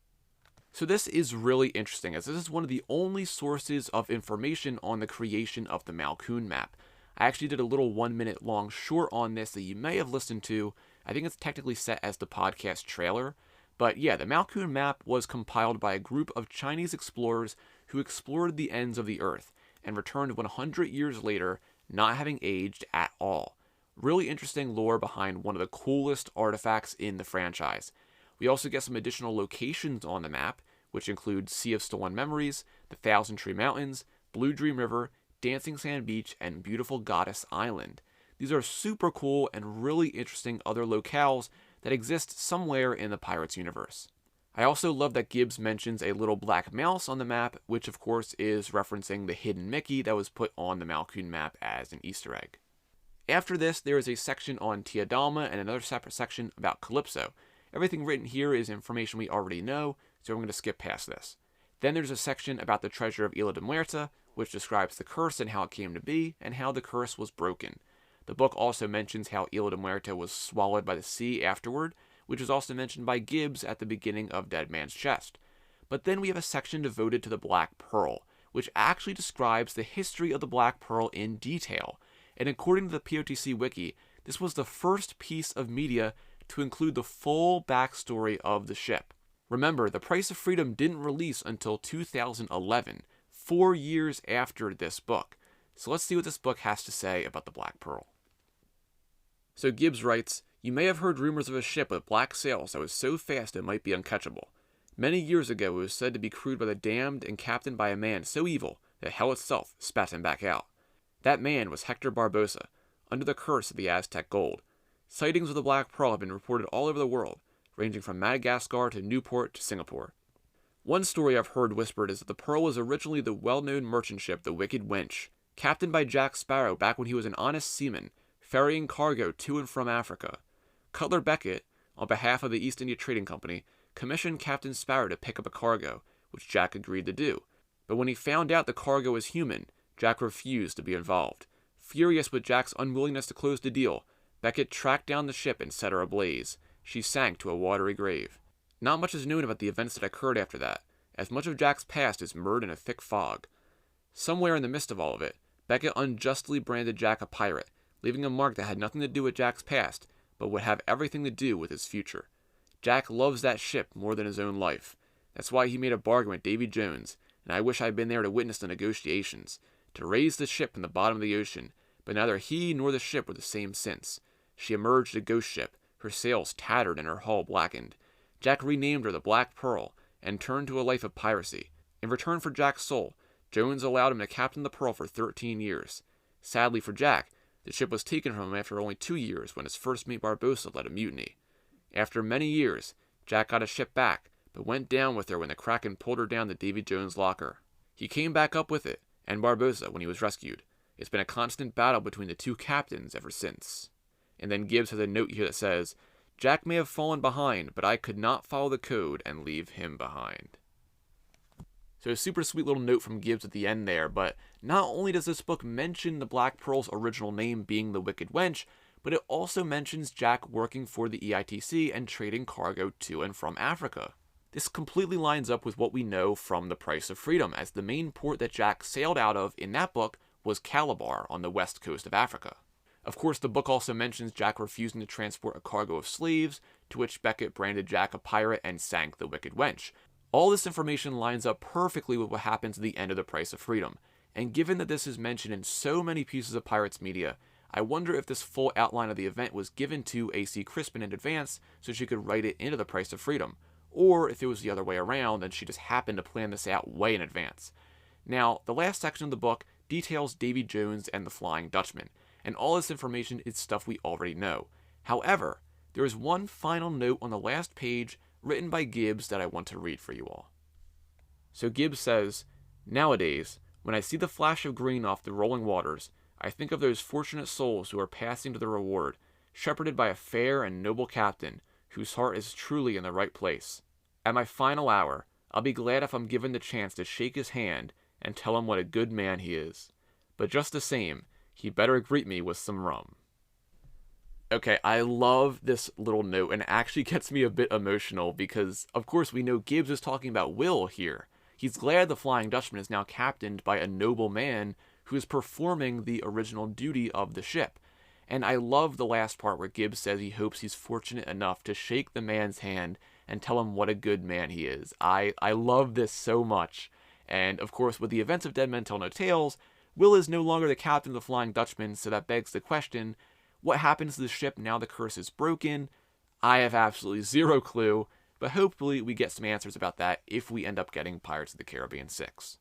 So this is really interesting, as this is one of the only sources of information on the creation of the Malkuhn map. I actually did a little 1-minute long short on this that you may have listened to. I think it's technically set as the podcast trailer. But yeah, the Malkuhn map was compiled by a group of Chinese explorers who explored the ends of the Earth and returned 100 years later, not having aged at all. Really interesting lore behind one of the coolest artifacts in the franchise. We also get some additional locations on the map, which include Sea of Stolen Memories, the Thousand Tree Mountains, Blue Dream River, Dancing Sand Beach, and Beautiful Goddess Island. These are super cool and really interesting other locales that exist somewhere in the Pirates universe. I also love that Gibbs mentions a little black mouse on the map, which of course is referencing the hidden Mickey that was put on the Malkuhn map as an Easter egg. After this, there is a section on Tia Dalma and another separate section about Calypso. Everything written here is information we already know, so I'm going to skip past this. Then there's a section about the treasure of Isla de Muerta, which describes the curse and how it came to be, and how the curse was broken. The book also mentions how Isla de Muerta was swallowed by the sea afterward, which was also mentioned by Gibbs at the beginning of Dead Man's Chest. But then we have a section devoted to the Black Pearl, which actually describes the history of the Black Pearl in detail. And according to the POTC wiki, this was the first piece of media to include the full backstory of the ship. Remember, The Price of Freedom didn't release until 2011, 4 years after this book. So let's see what this book has to say about the Black Pearl. So Gibbs writes, "You may have heard rumors of a ship with black sails that was so fast it might be uncatchable. Many years ago it was said to be crewed by the damned and captained by a man so evil that hell itself spat him back out. That man was Hector Barbosa, under the curse of the Aztec gold. Sightings of the Black Pearl have been reported all over the world, ranging from Madagascar to Newport to Singapore. One story I've heard whispered is that the Pearl was originally the well-known merchant ship the Wicked Wench, captained by Jack Sparrow back when he was an honest seaman, ferrying cargo to and from Africa. Cutler Beckett, on behalf of the East India Trading Company, commissioned Captain Sparrow to pick up a cargo, which Jack agreed to do. But when he found out the cargo was human, Jack refused to be involved. Furious with Jack's unwillingness to close the deal, Beckett tracked down the ship and set her ablaze. She sank to a watery grave. Not much is known about the events that occurred after that, as much of Jack's past is mirrored in a thick fog. Somewhere in the midst of all of it, Beckett unjustly branded Jack a pirate, leaving a mark that had nothing to do with Jack's past, but would have everything to do with his future. Jack loves that ship more than his own life. That's why he made a bargain with Davy Jones, and I wish I'd been there to witness the negotiations, to raise the ship from the bottom of the ocean, but neither he nor the ship were the same since. She emerged a ghost ship, her sails tattered and her hull blackened. Jack renamed her the Black Pearl, and turned to a life of piracy. In return for Jack's soul, Jones allowed him to captain the Pearl for 13 years. Sadly for Jack, the ship was taken from him after only 2 years when his first mate Barbosa led a mutiny. After many years, Jack got his ship back, but went down with her when the Kraken pulled her down to Davy Jones' locker. He came back up with it, and Barbosa, when he was rescued. It's been a constant battle between the two captains ever since." And then Gibbs has a note here that says, "Jack may have fallen behind, but I could not follow the code and leave him behind." So a super sweet little note from Gibbs at the end there, but not only does this book mention the Black Pearl's original name being the Wicked Wench, but it also mentions Jack working for the EITC and trading cargo to and from Africa. This completely lines up with what we know from The Price of Freedom, as the main port that Jack sailed out of in that book was Calabar on the west coast of Africa. Of course, the book also mentions Jack refusing to transport a cargo of slaves, to which Beckett branded Jack a pirate and sank the Wicked Wench. All this information lines up perfectly with what happens at the end of The Price of Freedom, and given that this is mentioned in so many pieces of Pirates media, I wonder if this full outline of the event was given to A.C. Crispin in advance so she could write it into The Price of Freedom, or if it was the other way around and she just happened to plan this out way in advance. Now, the last section of the book details Davy Jones and the Flying Dutchman, and all this information is stuff we already know. However, there is one final note on the last page written by Gibbs that I want to read for you all. So Gibbs says, "Nowadays, when I see the flash of green off the rolling waters, I think of those fortunate souls who are passing to the reward, shepherded by a fair and noble captain, whose heart is truly in the right place. At my final hour, I'll be glad if I'm given the chance to shake his hand and tell him what a good man he is. But just the same, he better greet me with some rum. Okay, I love this little note, and it actually gets me a bit emotional because, of course, we know Gibbs is talking about Will here. He's glad the Flying Dutchman is now captained by a noble man who is performing the original duty of the ship. And I love the last part where Gibbs says he hopes he's fortunate enough to shake the man's hand and tell him what a good man he is. I love this so much. And, of course, with the events of Dead Men Tell No Tales, Will is no longer the captain of the Flying Dutchman, so that begs the question, what happens to the ship now the curse is broken? I have absolutely zero clue, but hopefully we get some answers about that if we end up getting Pirates of the Caribbean 6.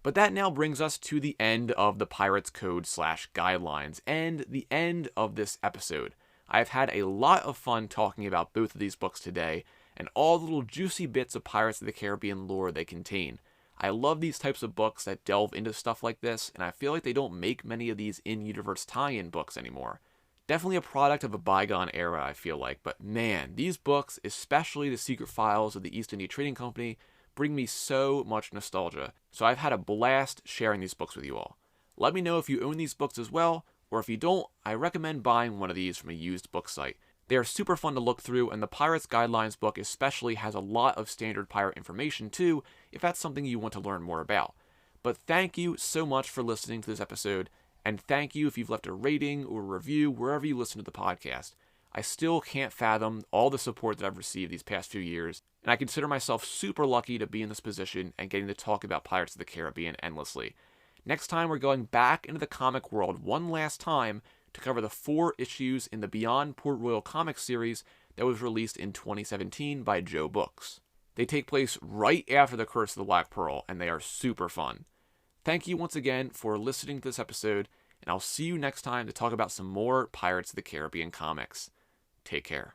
But that now brings us to the end of the Pirates Code / guidelines, and the end of this episode. I've had a lot of fun talking about both of these books today, and all the little juicy bits of Pirates of the Caribbean lore they contain. I love these types of books that delve into stuff like this, and I feel like they don't make many of these in-universe tie-in books anymore. Definitely a product of a bygone era, I feel like, but man, these books, especially The Secret Files of the East India Trading Company, bring me so much nostalgia, so I've had a blast sharing these books with you all. Let me know if you own these books as well, or if you don't, I recommend buying one of these from a used book site. They are super fun to look through, and the Pirates Guidelines book especially has a lot of standard pirate information too, if that's something you want to learn more about. But thank you so much for listening to this episode, and thank you if you've left a rating or a review wherever you listen to the podcast. I still can't fathom all the support that I've received these past few years, and I consider myself super lucky to be in this position and getting to talk about Pirates of the Caribbean endlessly. Next time, we're going back into the comic world one last time to cover the 4 issues in the Beyond Port Royal comic series that was released in 2017 by Joe Books. They take place right after the Curse of the Black Pearl, and they are super fun. Thank you once again for listening to this episode, and I'll see you next time to talk about some more Pirates of the Caribbean comics. Take care.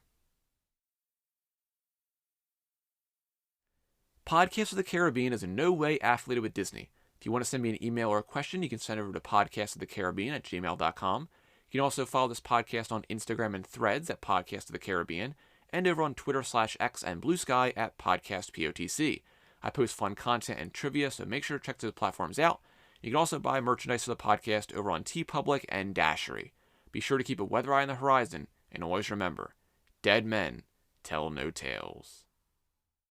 Podcast of the Caribbean is in no way affiliated with Disney. If you want to send me an email or a question, you can send it over to podcastofthecaribbean@gmail.com. You can also follow this podcast on Instagram and Threads at Podcast of the Caribbean, and over on Twitter /X and Bluesky at PodcastPOTC. I post fun content and trivia, so make sure to check those platforms out. You can also buy merchandise for the podcast over on TeePublic and Dashery. Be sure to keep a weather eye on the horizon, and always remember, dead men tell no tales.